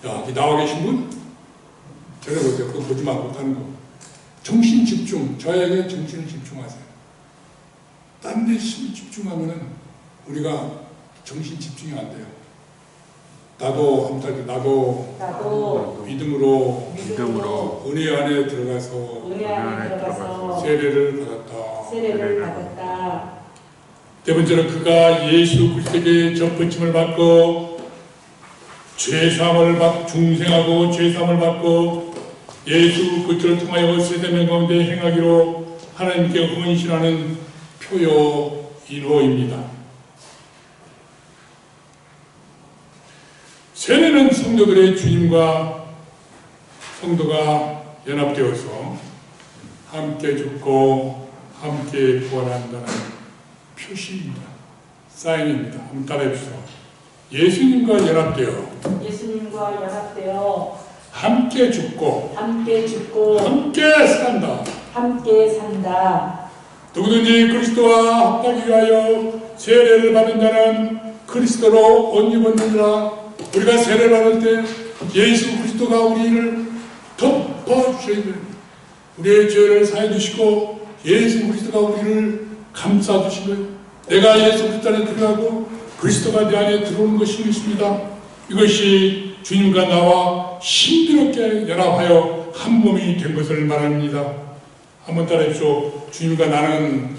C: 여기 나와 계신 분? 저를 보세요. 그거 보지 마. 못하는 거. 정신 집중. 저에게 정신을 집중하세요. 딴 데 집중하면은 우리가 정신 집중이 안 돼요. 나도 믿음으로 은혜 안에 들어가서 세례를 받았다. 네 번째로 그가 예수 그리스도에게 접붙임을 받고 중생하고 죄사함을 받고 예수 그리스도를 통하여 세대명 가운데 행하기로 하나님께 헌신하는 표요 인호입니다. 세례는 성도들의 주님과 성도가 연합되어서 함께 죽고 함께 부활한다는 표시입니다. 사인입니다. 한번 따라해주세요. 예수님과 연합되어 함께 죽고 함께 산다. 누구든지 그리스도와 합하기 위하여 세례를 받은 자는 그리스도로 옷 입었느니라. 우리가 세례를 받을 때 예수 그리스도가 우리를 덮어주셔야 됩니다. 우리의 죄를 사해 주시고 예수 그리스도가 우리를 감싸 주신 거예요. 내가 예수 그리스도 안에 들어가고 그리스도가 내 안에 들어오는 것이 것입니다. 이것이 주님과 나와 신비롭게 연합하여 한 몸이 된 것을 말합니다. 한번 따라해주십시오. 주님과 나는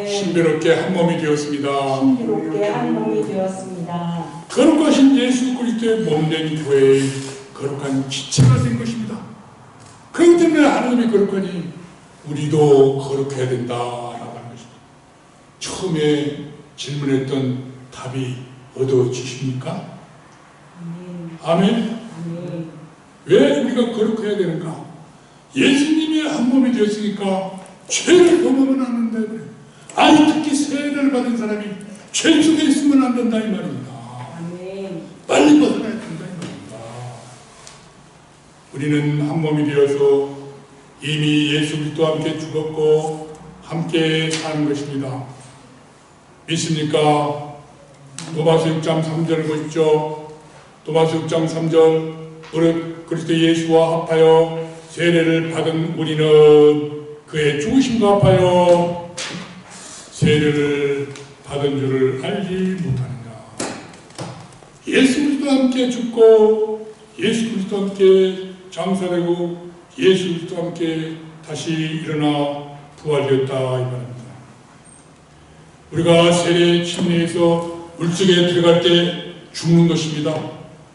C: 신비롭게 한 몸이 되었습니다. 거룩하신 예수 그리스도의 몸된 교회의 거룩한 지체가 된 것입니다. 그렇기 때문에 하나님이 거룩하니 우리도 거룩해야 된다라고 하는 것입니다. 처음에 질문했던 답이 얻어지십니까? 아멘. 왜 우리가 거룩해야 되는가? 예수님이 한 몸이 되었으니까 죄를 범하면 안 된다. 아니 특히 세례를 받은 사람이 죄 속에 있으면 안 된다 이 말입니다. 빨리 벗어나야 된다 이 말입니다. 우리는 한 몸이 되어서 이미 예수 그리스도와 함께 죽었고 함께 사는 것입니다. 믿습니까? 도마서 6장 3절을 보십시오. 도마서 6장 3절 무릇 그리스도 예수와 합하여 세례를 받은 우리는 그의 죽으심과 합하여 세례를 받은 줄을 알지 못하느냐. 예수 그리스도와 함께 죽고 예수 그리스도와 함께 장사되고 예수 그리스도와 함께 다시 일어나 부활되었다 이 말입니다. 우리가 세례 침례에서 물속에 들어갈 때 죽는 것입니다.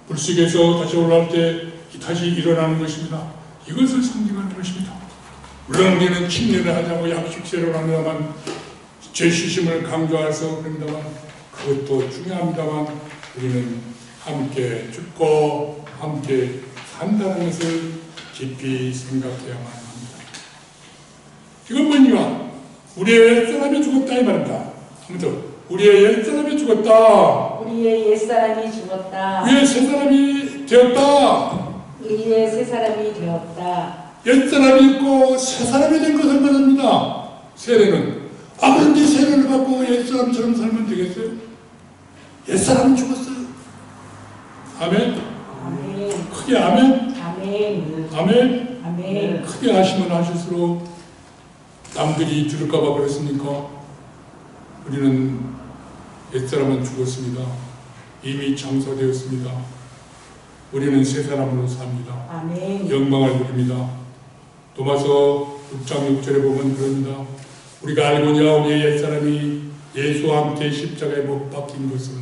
C: 물속에서 다시 올라올 때 다시 일어나는 것입니다. 이것을 상징하는 것입니다. 물론 우리는 침례를 하자고 약식세례를 합니다만 죄시심을 강조해서 그럽니다만 그것도 중요합니다만 우리는 함께 죽고 함께 산다는 것을 깊이 생각해야만 합니다. 이건 뭐냐? 우리의 옛사람이 죽었다 이 말입니다. 아무튼 우리의 옛사람이 죽었다.
A: 우리의 옛사람이 죽었다.
C: 우리의 새사람이 되었다.
A: 우리의 새사람이 되었다.
C: 옛사람이 있고 새사람이 된 것을 말합니다. 세례는. 그런데 세례를 받고 옛사람처럼 살면 되겠어요? 옛사람이 죽었어요. 아멘?
A: 아멘.
C: 크게 아멘?
A: 아멘.
C: 아멘?
A: 아멘.
C: 크게 하시면 하실수록 남들이 들을까봐 그랬습니까? 우리는 옛사람은 죽었습니다. 이미 장사되었습니다. 우리는 새 사람으로 삽니다.
A: 아멘.
C: 영광을 누립니다. 도마서 6장 6절에 보면 그럽니다. 우리가 알고냐 우리의 옛사람이 예수와 함께 십자가에 못 박힌 것은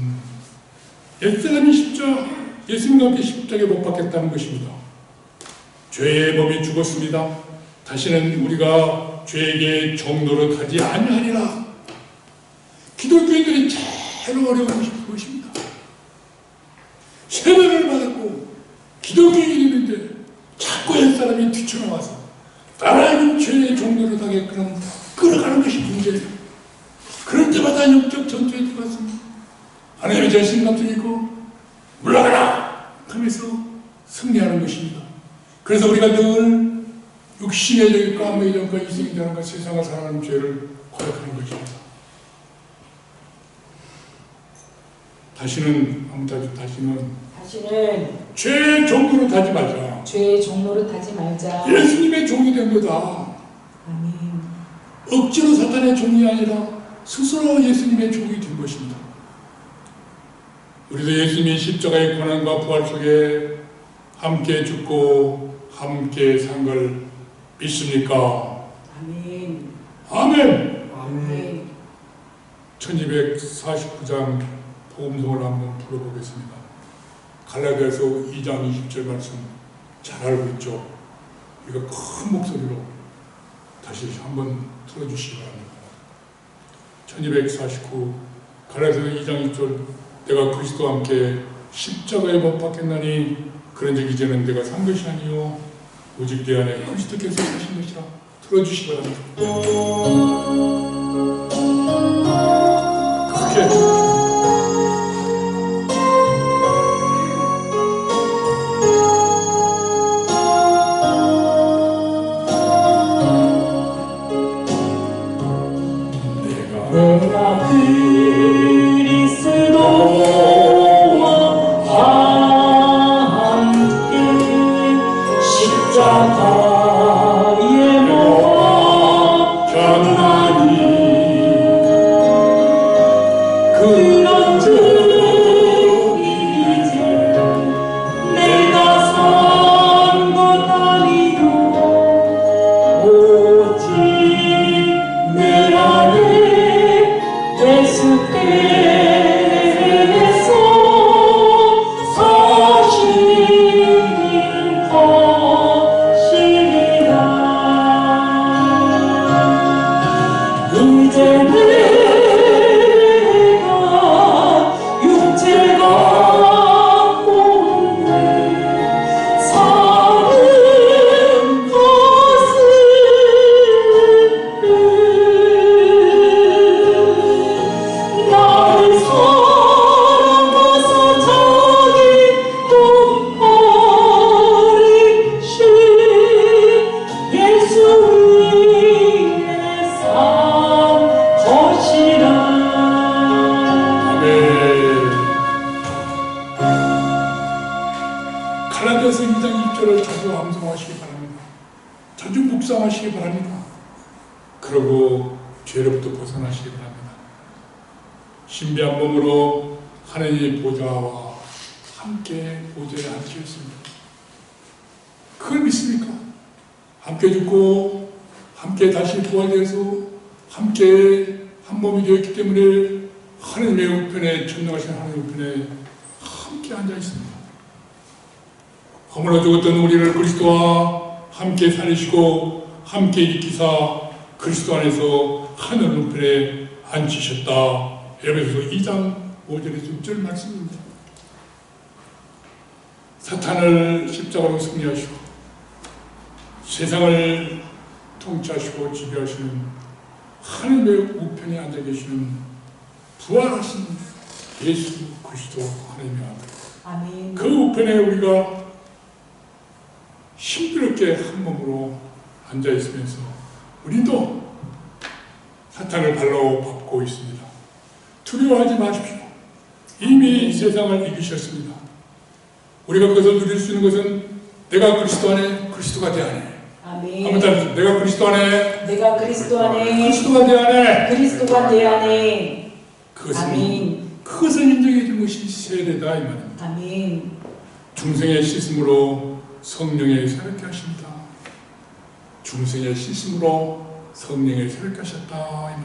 C: 옛사람이 예수님과 함께 십자가에 못 박혔다는 것입니다. 죄의 몸이 죽었습니다. 다시는 우리가 죄에게 종노릇하지 아니하리라. 기독교인들이 제일 어려운 것이 그것입니다. 세례를 받았고 기독교인인데 자꾸 옛사람이 뒤쳐나와서 나라는 죄의 종노릇하게끔 끌어가는 것이 문제예요. 그럴 때마다 영적 전투에 들어갔습니다. 하나님의 자신감도 있고 물러가라 하면서 승리하는 것입니다. 그래서 우리가 늘 육신의 죄과 매점과 이생의 죄과 세상을 살아가는 죄를 고백하는 것입니다. 다시는
A: 죄의
C: 종노릇 하지 말자.
A: 죄의 종노릇 하지 말자.
C: 예수님의 종이 된 거다.
A: 아멘.
C: 억지로 사탄의 종이 아니라 스스로 예수님의 종이 된 것입니다. 우리도 예수님이 십자가의 고난과 부활 속에 함께 죽고 함께 산 걸 믿습니까?
A: 아멘.
C: 아멘.
A: 아멘.
C: 1249장 복음성을 한번 불러보겠습니다. 갈라디아서 2장 20절 말씀 잘 알고 있죠? 우리가 큰 목소리로 다시 한번 틀어주시기 바랍니다. 1249 갈라디아서 2장 20절 내가 그리스도와 함께 십자가에 못 박혔나니 그런즉 이제는 내가 산 것이 아니요 오직 내 안에 그리스도께서 사신 것이라. 틀어주시기 바랍니다. 그렇게
A: 내가 십자가에 못 박혔나니 그런즉 이제 내가 산 것 아니요 오직 내 안에 예수께서
C: 갈라디아서 2장 1절을 자주 암송하시기 바랍니다. 자주 묵상하시기 바랍니다. 그러고 죄로부터 벗어나시기 바랍니다. 신비한 몸으로 하나님의 보좌와 함께 보좌에 앉으셨습니다. 그걸 믿습니까? 함께 죽고 함께 다시 부활되어서 함께 한 몸이 되었기 때문에 하나님의 우편에 전능하신 하나님의 우편에 함께 앉아 있습니다. 허물어 죽었던 우리를 그리스도와 함께 살리시고 함께 일으키사 그리스도 안에서 하늘 우편에 앉히셨다. 에베소서 2장 5절에서 6절 말씀입니다. 사탄을 십자가로 승리하시고 세상을 통치하시고 지배하시는 하늘의 우편에 앉아 계시는 부활하신 예수 그리스도 하나님의 아들.
A: 아멘.
C: 그 우편에 우리가 힘들게 한 몸으로 앉아 있으면서 우리도 사탄을 발로 밟고 있습니다. 두려워하지 마십시오. 이미 세상을 이기셨습니다. 우리가 그것을 누릴 수 있는 것은 내가 그리스도 안에 그리스도가 내 안에.
A: 아멘.
C: 한번 따라서 내가 그리스도 안에
A: 내가 그리스도 안에
C: 그리스도가 내 안에
A: 그리스도가 내 안에.
C: 그것은
A: 아멘.
C: 그것을 인정해 준 것이 세례다 이 말입니다.
A: 아멘.
C: 중생의 씻음으로 성령의 새롭게 하십니다. 중생의 씻음으로 성령의 새롭게 하셨다.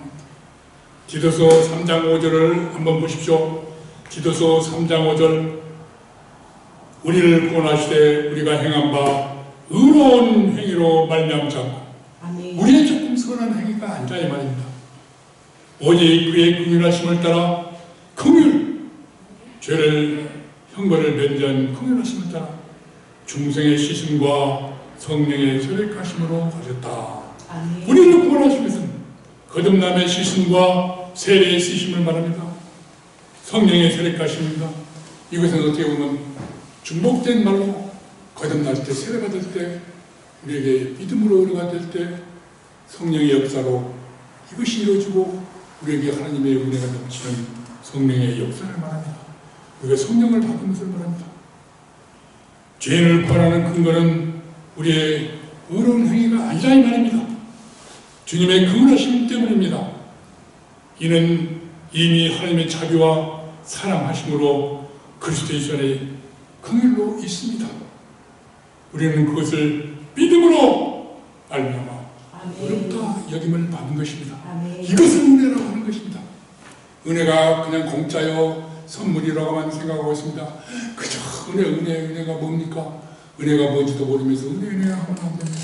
C: 디도서 3장 5절을 한번 보십시오. 디도서 3장 5절 우리를 구원하시되 우리가 행한 바 의로운 행위로 말미암지 않고 우리의 조금 선한 행위가 아니라 이 말입니다. 오직 그의 긍휼하심을 따라 죄를 형벌을 면제한 긍휼하심을 따라 중생의 씻음과 성령의 세례하심으로 가졌다. 우리를 구원하신 것은 거듭남의 씻음과 세례의 씻음을 말합니다. 성령의 세례하심입니다. 이것은 어떻게 보면 중복된 말로 거듭날 때 세례받을 때 우리에게 믿음으로 은혜가 될 때 성령의 역사로 이것이 이루어지고 우리에게 하나님의 은혜가 넘치는 성령의 역사를 말합니다. 우리가 성령을 받은 것을 말합니다. 죄인을 구원하는 근거는 우리의 의로운 행위가 아니라 이 말입니다. 주님의 긍휼하심 때문입니다. 이는 이미 하나님의 자비와 사랑하심으로 그리스도의 안에 긍휼로 있습니다. 우리는 그것을 믿음으로 말미암아 어렵다 여김을 받은 것입니다. 이것을 은혜라고 하는 것입니다. 은혜가 그냥 공짜요 선물이라고만 생각하고 있습니다. 그저 은혜가 뭡니까? 은혜가 뭔지도 모르면서 은혜하면 안 됩니다.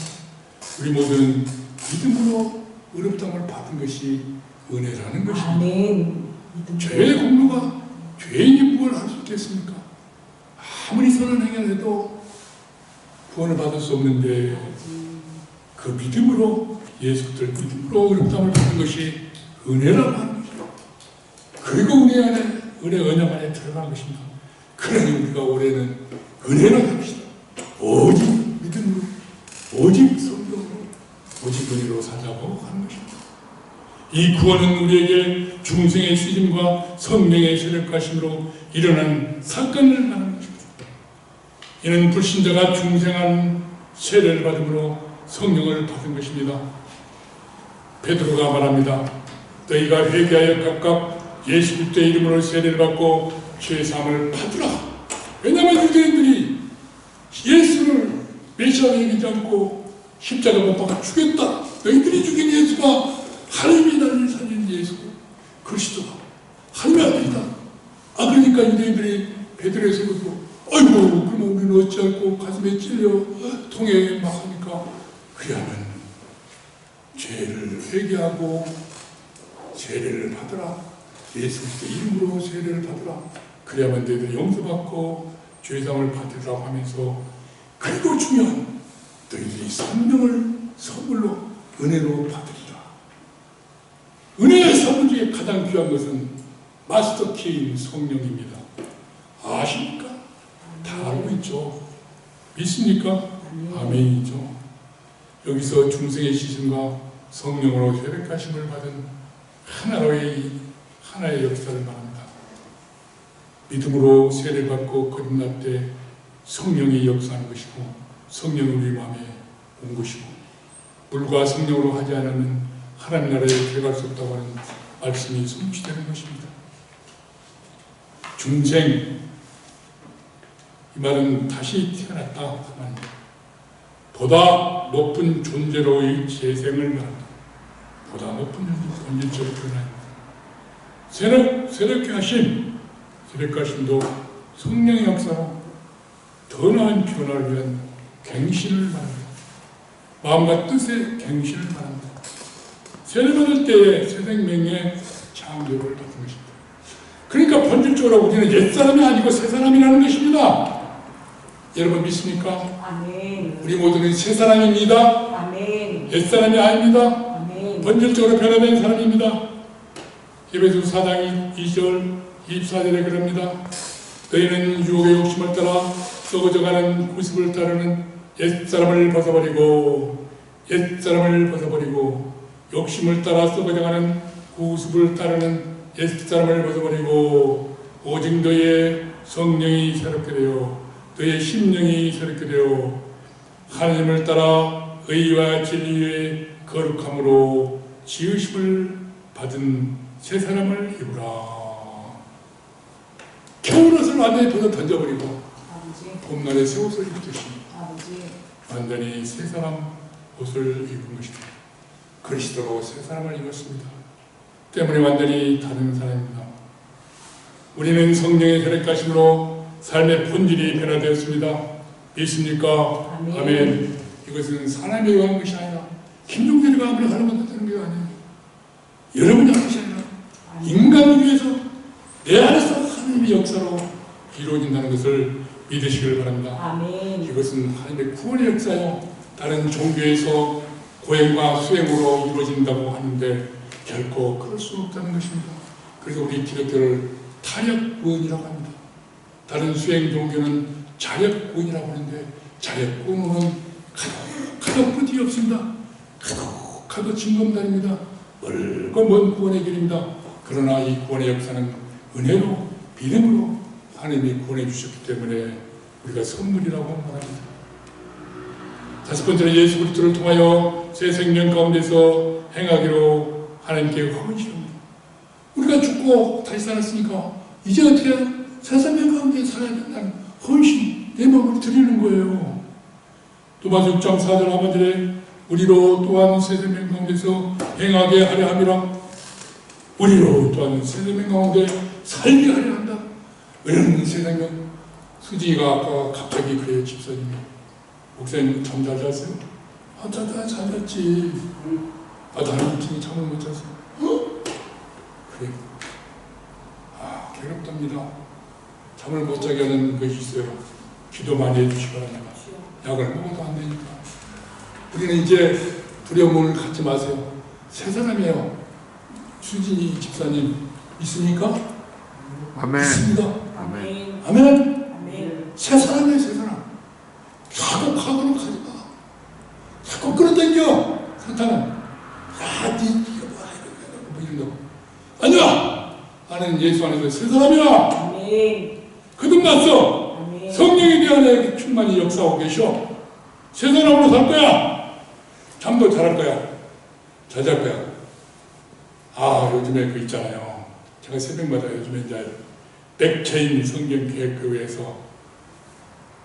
C: 우리 모두는 믿음으로 어렵다함을 받은 것이 은혜라는 것입니다. 죄의 공로가 죄인이 뭘 할 수 있겠습니까? 아무리 선한 행위를 해도 구원을 받을 수 없는데 그 믿음으로 예수들 믿음으로 어렵다함을 받는 것이 은혜라고 하는 것입니다. 그리고 은혜 언약 안에 들어간 것입니다. 그러니 우리가 올해는 은혜를 합시다. 오직 믿음으로, 오직 성령으로, 오직 은혜로 살자고 하는 것입니다. 이 구원은 우리에게 중생의 씻음과 성령의 세력하심으로 일어난 사건을 말하는 것입니다. 이는 불신자가 중생한 세례를 받음으로 성령을 받은 것입니다. 베드로가 말합니다. 너희가 회개하여 각각 예수 그리스도의 이름으로 세례를 받고 죄사함을 받으라. 왜냐하면 유대인들이 예수를 메시아로 여기지 않고 십자가 못 박아 죽였다. 너희들이 죽인 예수가 하나님이 나를 살린 예수 그리스도가 하나님의 아들이다. 그러니까 유대인들이 베드로에 세우고 아이고 그러면 우리는 어찌할꼬 가슴에 찔려 통에 막 하니까 그리하면 죄를 회개하고 세례를 받으라. 예수 그리스도 이름으로 세례를 받으라. 그래야만 너희들이 용서받고 죄사함을 받으라고 하면서 그리고 중요한 너희들이 성령을 선물로 은혜로 받으리라. 은혜의 선물 중에 가장 귀한 것은 마스터 키인 성령입니다. 아십니까? 다 알고 있죠. 믿습니까? 아멘이죠. 여기서 중생의 씻음과 성령으로 세례하심을 받은 하나의 역사를 말합니다. 믿음으로 세례를 받고 거듭날 때 성령이 역사하는 것이고 성령이 우리 마음에 온 것이고 물과 성령으로 하지 않으면 하나님 나라에 들어갈 수 없다고 하는 말씀이 성취되는 것입니다. 중생 이 말은 다시 태어났다 그 말입니다. 보다 높은 존재로의 재생을 말합니다. 보다 높은 존재로 태어납니다. 새롭게 하심도 성령의 역사로 더 나은 변화를 위한 갱신을 말합니다. 마음과 뜻의 갱신을 말합니다. 세례받을 때에 새 생명의 창조를 받은 것입니다. 그러니까 본질적으로 우리는 옛사람이 아니고 새사람이라는 것입니다. 여러분 믿습니까?
A: 아멘.
C: 우리 모두는 새사람입니다.
A: 아멘.
C: 옛사람이 아닙니다.
A: 아멘.
C: 본질적으로 변화된 사람입니다. 에베소서 4장 2절 24절에 그럽니다. 너희는 유혹의 욕심을 따라 썩어져가는 구습을 따르는 옛사람을 벗어버리고 욕심을 따라 썩어져가는 구습을 따르는 옛사람을 벗어버리고 오직 너의 성령이 새롭게 되어 너의 심령이 새롭게 되어 하나님을 따라 의와 진리의 거룩함으로 지으심을 받은 새 사람을 입으라. 겨울 옷을 완전히 벗어 던져버리고 봄날에 새 옷을 입듯이
A: 아버지.
C: 완전히 새 사람 옷을 입은 것이다. 그리스도로 새 사람을 입었습니다. 때문에 완전히 다른 사람입니다. 우리는 성령의 혈액가심으로 삶의 본질이 변화되었습니다. 믿습니까?
A: 아멘.
C: 아멘. 이것은 사람에 의한 것이 아니라 김종대리가 아무리 하려면 되는 게 아니에요. 여러분이 하는 것이 아니라 인간을 위해서 내 안에서 하나님의 역사로 이루어진다는 것을 믿으시길 바랍니다.
A: 아멘.
C: 이것은 하나님의 구원의 역사요. 다른 종교에서 고행과 수행으로 이루어진다고 하는데 결코 그럴 수 없다는 것입니다. 그래서 우리 기독교를 타협구원이라고 합니다. 다른 수행 종교는 자력구원이라고 하는데 자력구원은 가도 끝이 없습니다. 가도 징검다리입니다. 멀고 먼 구원의 길입니다. 그러나 이 구원의 역사는 은혜로 믿음으로 하나님이 구원해 주셨기 때문에 우리가 선물이라고 말합니다. 다섯 번째는 예수 그리스도를 통하여 새 생명 가운데서 행하기로 하나님께 헌신합니다. 우리가 죽고 다시 살았으니까 이제 어떻게 새 생명 가운데 살아야 된다는 헌신, 내 마음을 드리는 거예요. 또마스 6장 4절 하반절에 우리로 또한 새 생명 가운데서 행하게 하려 함이라. 우리로 또한 새 생명 가운데 살게 하려 한다. 이런 새 생명. 수지가 아까 갑자기 그래요. 집사님이 목사님 잠 잘 잤어요? 아, 잘 잤지. 아, 나는 이틀이 잠을 못 잤어. 그래. 아, 괴롭답니다. 잠을 못 자게 하는 것이 있어요. 기도 많이 해주시기 바랍니다. 약을 먹어도 안 되니까. 우리는 이제 두려움을 갖지 마세요. 새 사람이에요. 수진이 집사님 있습니까?
E: 아멘.
C: 있습니다.
A: 아멘.
C: 아멘.
A: 아멘.
C: 새 사람이에요, 새 사람. 자꾸 과거로 가지 마. 자꾸 끌어당겨. 사탄은. 야, 니가 뭐야, 뭐 이런다고. 아니야! 나는 예수 안에서 새 사람이야.
A: 아멘.
C: 거듭났어.
A: 아멘.
C: 성령에 대한 충만히 역사하고 계셔. 새 사람으로 살 거야. 잠도 잘할 거야. 잘 잘 거야. 아, 요즘에 그 있잖아요. 제가 새벽마다 요즘에 이제 백체인 성경 계획교회에서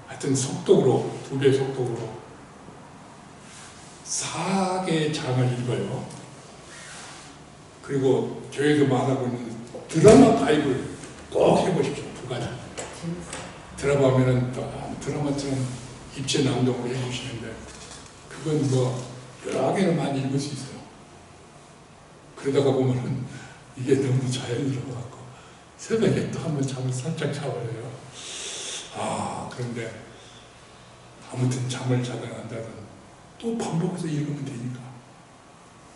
C: 하여튼 속독으로, 2배 속독으로 4개의 장을 읽어요. 그리고 교회에서 말하고 있는 드라마 바이블 꼭 해보십시오. 2가지. 드라마 하면은 드라마처럼 입체 낭독으로 해주시는데 그건 뭐 여러 개를 많이 읽을 수 있어요. 그러다가 보면은 이게 너무 자연스러워갖고 새벽에 또 한번 잠을 살짝 자버려요. 아, 그런데 아무튼 잠을 자다 난다든 또 반복해서 읽으면 되니까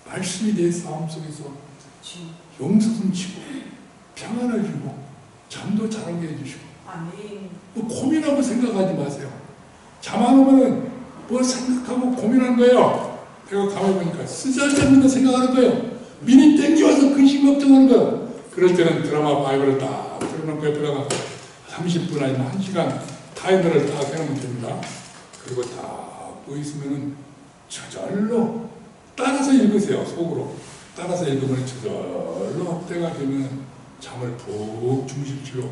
C: 말씀이 내 삶 속에서 용서좀 치고 평안을 주고 잠도 잘 오게 해주시고
A: 아멘.
C: 뭐 고민하고 생각하지 마세요. 잠 안 오면은 뭐 생각하고 고민하는 거예요. 내가 가만히 보니까 쓰잘데없는 않는 거 생각하는 거예요. 미리 땡겨와서 근심 걱정하는 거예요. 그럴 때는 드라마 바이블을 딱 틀어놓고 옆에다가 30분 아니면 1시간 타이머를 딱 해놓으면 됩니다. 그리고 딱 보이시면은 저절로 따라서 읽으세요. 속으로 따라서 읽으면 저절로 때가 되면 잠을 푹 주무십시오.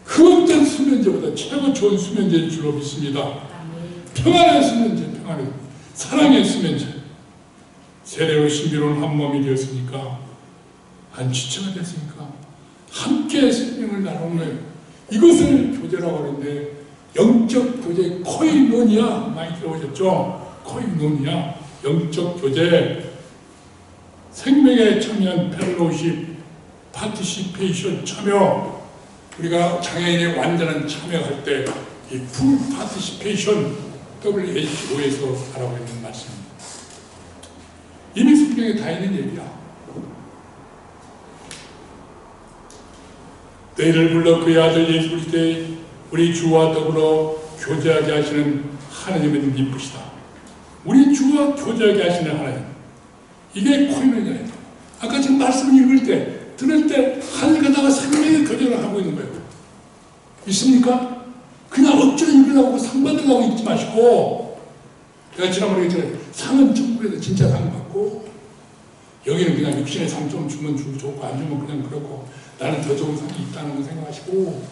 C: 그 어떤 수면제보다 최고 좋은 수면제인 줄로 믿습니다.
A: 아멘.
C: 평안의 수면제, 평안의 사랑의 수면제. 세례로 신비로운 한 몸이 되었으니까, 한 지체가 됐으니까 함께 생명을 나누는 거예요. 이것을 교제라고 하는데 영적 교제 코인노니아 많이 들어보셨죠? 코인노니아 영적 교제, 생명에 참여한 펠로십, 파티시페이션 참여. 우리가 장애인의 완전한 참여할 때 이 풀 파티시페이션 WHO에서 하라고 있는 말씀입니다. 이미 성경에 다 있는 얘기야. 너희를 불러 그의 아들 예수 그리스도의 우리 주와 더불어 교제하게 하시는 하나님은 기쁘시다. 우리 주와 교제하게 하시는 하나님. 이게 코인노니아예요. 아까 지금 말씀을 읽을 때, 들을 때 하늘가다가 생명의 교제를 하고 있는 거예요. 있습니까? 그냥 억지로 읽으려고 상 받으려고 읽지 마시고, 제가 지난번에 얘기했잖아요. 상은 천국에서 진짜 상 받고, 여기는 그냥 육신의 상 좀 주면 주고 좋고 안 주면 그냥 그렇고, 나는 더 좋은 상이 있다는 거 생각하시고,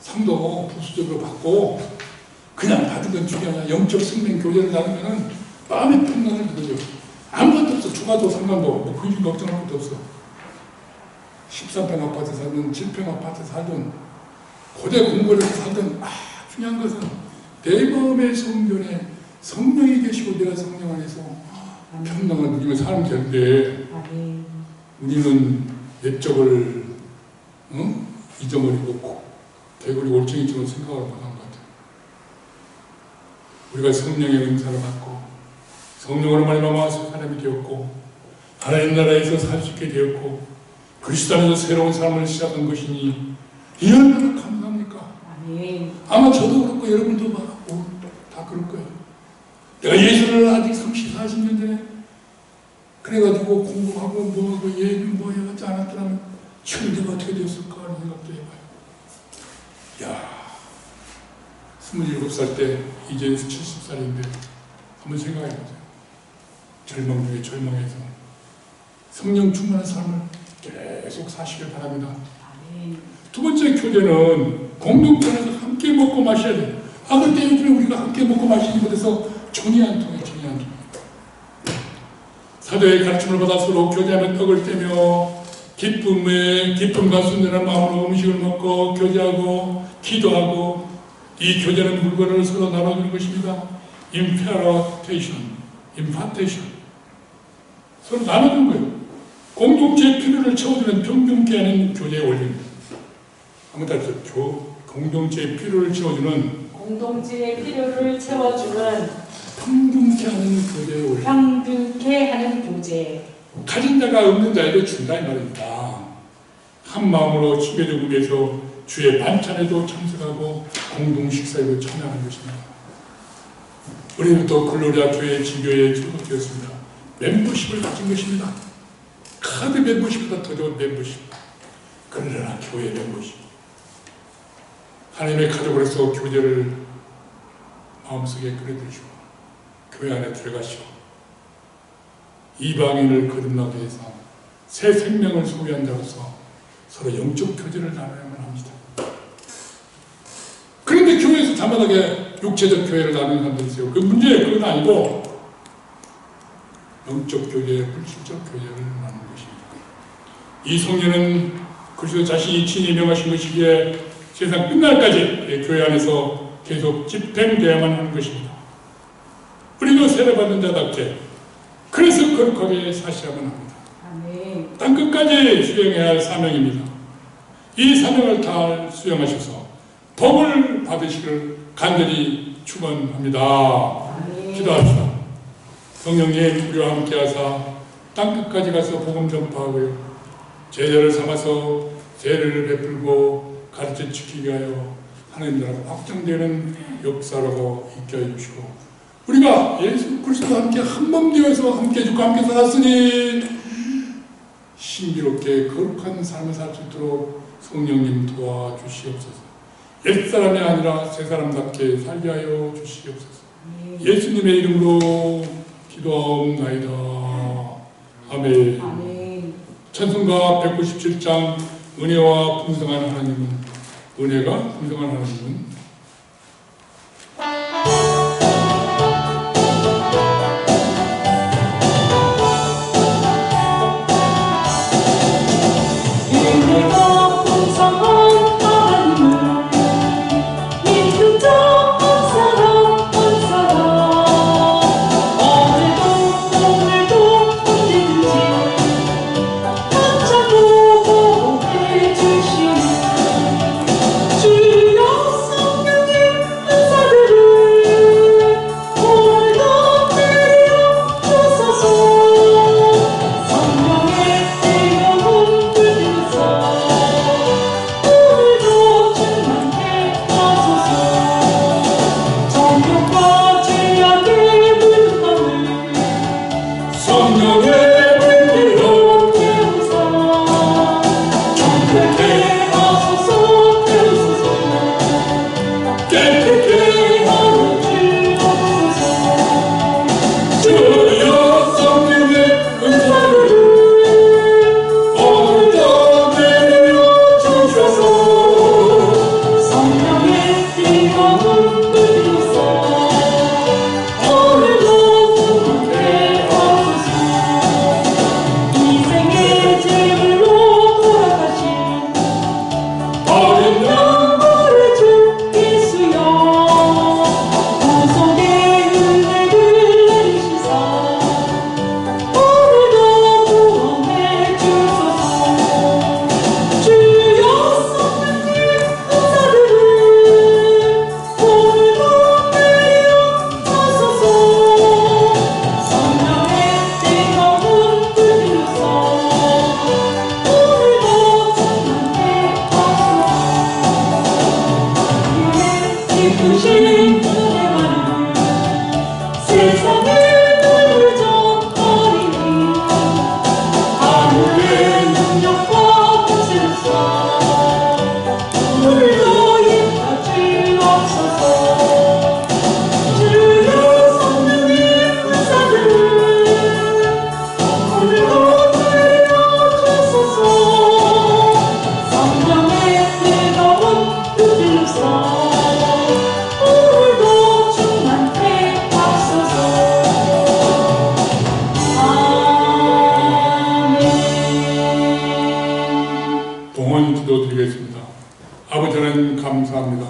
C: 상도 부수적으로 받고 그냥 받은 건 중요하냐. 영적 생명 교제를 나누면은 마음의 평강을 누려요. 아무것도 없어. 주가도 상관도 뭐 그런 걱정할 것도 없어. 13평 아파트 살든 7평 아파트 살든 고대 공부를 살든 중요한 것은 내 마음의 성전에 성령이 계시고 내가 성령 안에서 평강을 누리며 사는 되는데
A: 아멘.
C: 우리는 옛적을 잊어버리고 대구리 올챙이처럼 생각을 못한 것 같아요. 우리가 성령의 은사를 받고 성령으로 말미암아 사람이 되었고 하나님 나라에서 살 수 있게 되었고 그리스도 안에서 새로운 삶을 시작한 것이니 이 얼마나 감사합니까?
A: 아멘.
C: 아마 저도 그렇고 여러분도 다 그럴 거예요. 내가 예수를 아직 30, 40년 전에 그래가지고 공부하고 뭐하고 예는 뭐 해가지 않았더라면 지금 내가 어떻게 되었을까 하는 생각도 해봐요. 야, 27살 때 이제 70살인데 한번 생각해보세요. 절망 중에 절망해서 성령 충만한 삶을 계속 사시길 바랍니다.
A: 아멘.
C: 두 번째 교제는 공동체에서 함께 먹고 마셔야 돼요. 그때 요즘에 우리가 함께 먹고 마시지 못해서 정이 안 통해. 사도의 가르침을 받아 서로 교제하며 떡을 떼며 기쁨과 순전한 마음으로 음식을 먹고 교제하고 기도하고 이 교제는 물건을 서로 나눠주는 것입니다. impartation. 서로 나눠주는 거예요. 공동체의 필요를 채워주는 평등케 하는 교제의 원리입니다. 한번 다시 공동체의 필요를 채워주는
A: 공동체의 필요를 채워주는
C: 평등케 하는 교제의 원리.
A: 평등케 하는 교제.
C: 가진 자가 없는 자에게 준다 이 말입니다. 한 마음으로 집에도 위해서 주의 반찬에도 참석하고 공동 식사에도 참여하는 것입니다. 우리는 또 글로리아 교회 지교에 소속되었습니다. 멤버십을 가진 것입니다. 카드 멤버십보다 더 좋은 멤버십. 글로리아 교회 멤버십. 하나님의 가족으로서 교제를 마음속에 끌어들이시고 교회 안에 들어가시고 이방인을 거듭나게 해서 새 생명을 소유한 자로서 서로 영적 교제를 나눠야만 합니다. 그런데 교회에서 자만하게 육체적 교회를 나누는 사람들이 있어요. 그 문제예요. 그건 아니고 영적 교제, 물질적 교제를 나누는 것입니다. 이 성령은 그리스도 자신이 친히 명하신 것이기에 세상 끝날까지 교회 안에서 계속 집행되어야만 하는 것입니다. 우리도 세례받은 자답게 그래서 거룩하게 사셔야만 합니다.
A: 아멘.
C: 땅끝까지 수행해야 할 사명입니다. 이 사명을 다 수행하셔서 복을 받으시기를 간절히 축원합니다.
A: 아멘.
C: 기도합시다. 성령님 우리와 함께 하사 땅끝까지 가서 복음 전파하고요. 제자를 삼아서 죄를 베풀고 가르쳐 지키게 하여 하나님 나라가 확장되는 역사라고 있게 해주시고 우리가 예수 그리스도와 함께 한 몸 되어서 함께 죽고 함께 살았으니 신비롭게 거룩한 삶을 살 수 있도록 성령님 도와주시옵소서. 옛사람이 아니라 새사람답게 살게 하여 주시옵소서. 예수님의 이름으로 기도하옵나이다. 아멘.
A: 아멘.
C: 찬송가 197장 은혜와 풍성한 하나님은 은혜가 풍성한 하나님은
A: 은혜가 풍성한 하나님은 믿음자 한 사람 어제도 오늘도 언제든지 붙잡고 보호해 주시는 주여 기쁘신 은혜만을 세상에 물들적거리니 하늘의 능력과 권세로서 오늘도 임하주옵소서. 주여 성령님 은사를 오늘도 들려주소서. 성령의 뜨거운 불로서 오늘도 충만케 하소서. 아멘.
C: 동원 기도드리겠습니다. 아버지 하나님 감사합니다.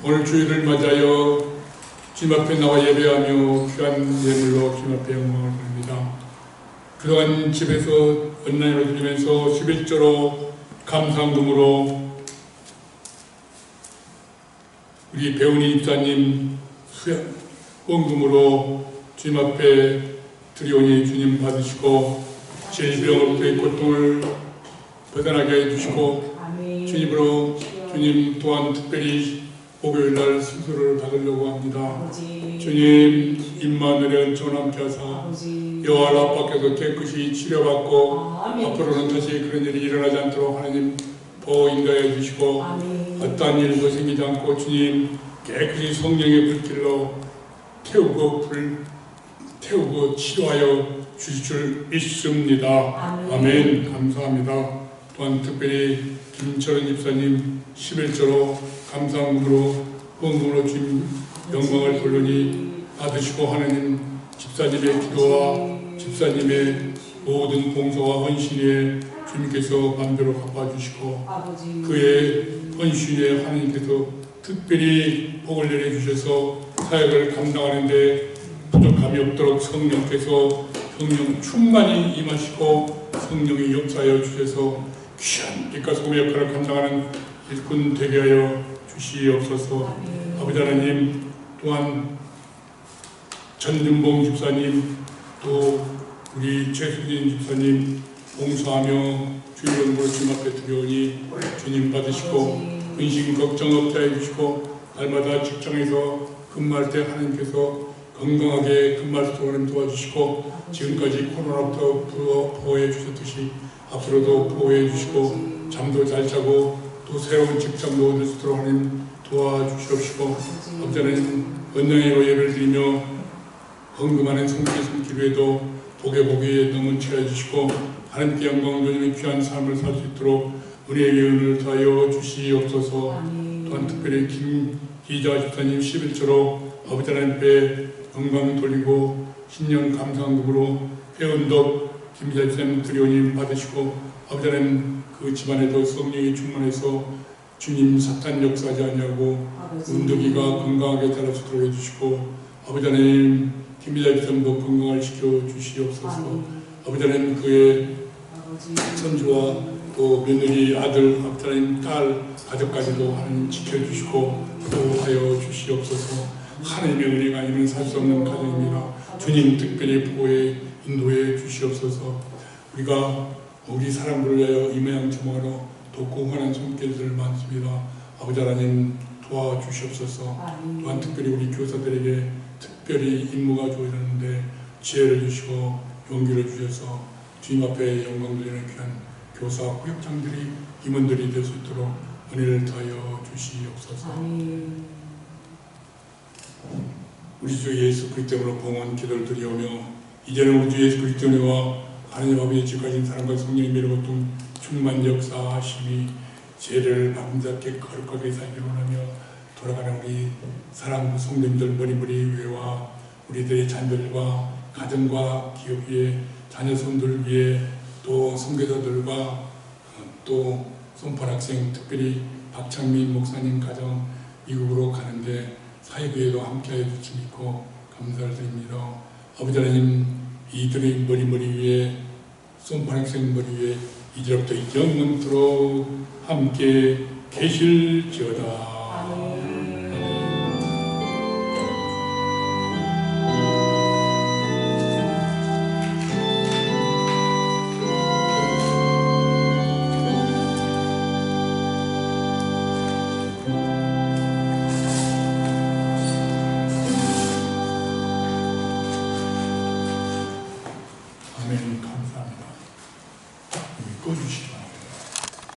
C: 오늘 주일을 맞아여 주님 앞에 나와 예배하며 귀한 예물로 주님 앞에 영광을 돌립니다. 그동안 집에서 온라인으로 드리면서 11조로 감사금으로 우리 배훈이 집사님 후원금으로 주님 앞에 드리오니 주님 받으시고 질병으로부터의 고통을 벗어나게 해주시고
A: 아멘.
C: 주님으로 주님 또한 특별히 목요일날 수술을 받으려고 합니다.
A: 아버지.
C: 주님 입만 은혜 전함케 하사
A: 아버지.
C: 여호와 라파께서 깨끗이 치료받고
A: 아멘.
C: 앞으로는 다시 그런 일이 일어나지 않도록 하나님 보호 인도해 주시고
A: 아멘.
C: 어떠한 일도 생기지 않고 주님 깨끗이 성령의 불길로 태우고 치료하여 주실 줄 믿습니다.
A: 아멘.
C: 아멘. 감사합니다. 또한 특별히 김철은 집사님 11조로 감사금으로 후원금으로 주님 영광을 돌리니 받으시고 하나님 집사님의 기도와 집사님의 모든 봉사와 헌신에 주님께서 마음대로 갚아주시고
A: 아버지.
C: 그의 헌신에 하나님께서 특별히 복을 내려주셔서 사역을 감당하는데 부족함이 없도록 성령께서 성령 충만히 임하시고 성령이 역사하여 주셔서 귀한 빛과 소금의 역할을 감당하는 일꾼 되게 하여 주시옵소서. 아버지 하나님 또한 전윤봉 집사님 또 우리 최수진 집사님 봉사하며 주일 연구를 주님 앞에 드려오니 주님 받으시고 근심 걱정 없게 해주시고 날마다 직장에서 근무할 때 하나님께서 건강하게 근무할 수 있도록 도와주시고 지금까지 코로나부터 보호해 주셨듯이 앞으로도 보호해 주시고 잠도 잘 자고 또 새로운 직장도 얻을 수 있도록 하나님 도와주시옵시고 아버지 하나님 언양으로 예배를 드리며 헌금하는 성도의 기도에도 복에 너무 채워주시고 하나님께 영광 돌리는 귀한 삶을 살 수 있도록 은혜의 은을 더하여 주시옵소서. 또한 특별히 김기자 집사님 11조로 아버지 하나님께 영광 돌리고 신년 감사금으로 회원덕 김기자 집사님 드리오님 받으시고 아버지 하나님 그 집안에도 성령이 충만해서 주님 사탄 역사하지 아니하고 운덕이가 건강하게 자랄 수 있도록 해주시고 아버지 하나님 김기자 집사님도 건강을 지켜주시옵소서. 아버지 하나님 그의 손주와 또 며느리 아들 아버지 하나님 딸 가족까지도 하나님 지켜주시고 보호하여 주시옵소서. 하나님의 은혜가 아니면 살 수 없는 가정입니다. 주님 특별히 보호해 인도해 주시옵소서. 우리가 우리 사람들을 위하여 이 모양 저 모양으로 돕고 응원하는 손길들 많습니다. 아버지 하나님 도와주시옵소서. 또한 특별히 우리 교사들에게 특별히 임무가 주어졌는데 지혜를 주시고 용기를 주셔서 주님 앞에 영광 돌리는 귀한 교사 후역장들이 임원들이 될 수 있도록 은혜를 더하여 주시옵소서. 우리 주 예수 그리스도로 봉헌 기도를 드리오며 이제는 우리 주 예수 그리스도와 하나님 아버지의 지까진 사랑과 성령의 매력고통 충만 역사하심이 죄를 밤낮게 거룩하게 살기를 원하며 돌아가는 우리 사랑하는 성도님들 머리머리 위에와 우리들의 자녀들과 가정과 기업 위에 자녀손들 위에 또 선교사들과 또 손팔학생 특별히 박창민 목사님 가정 미국으로 가는데 사회교회도 함께하여 주시 믿고 감사를 드립니다. 아버지 하나님 이들의 머리 위에 손팔학생 머리 위에 이제부터 영원토록 함께 계실지어다.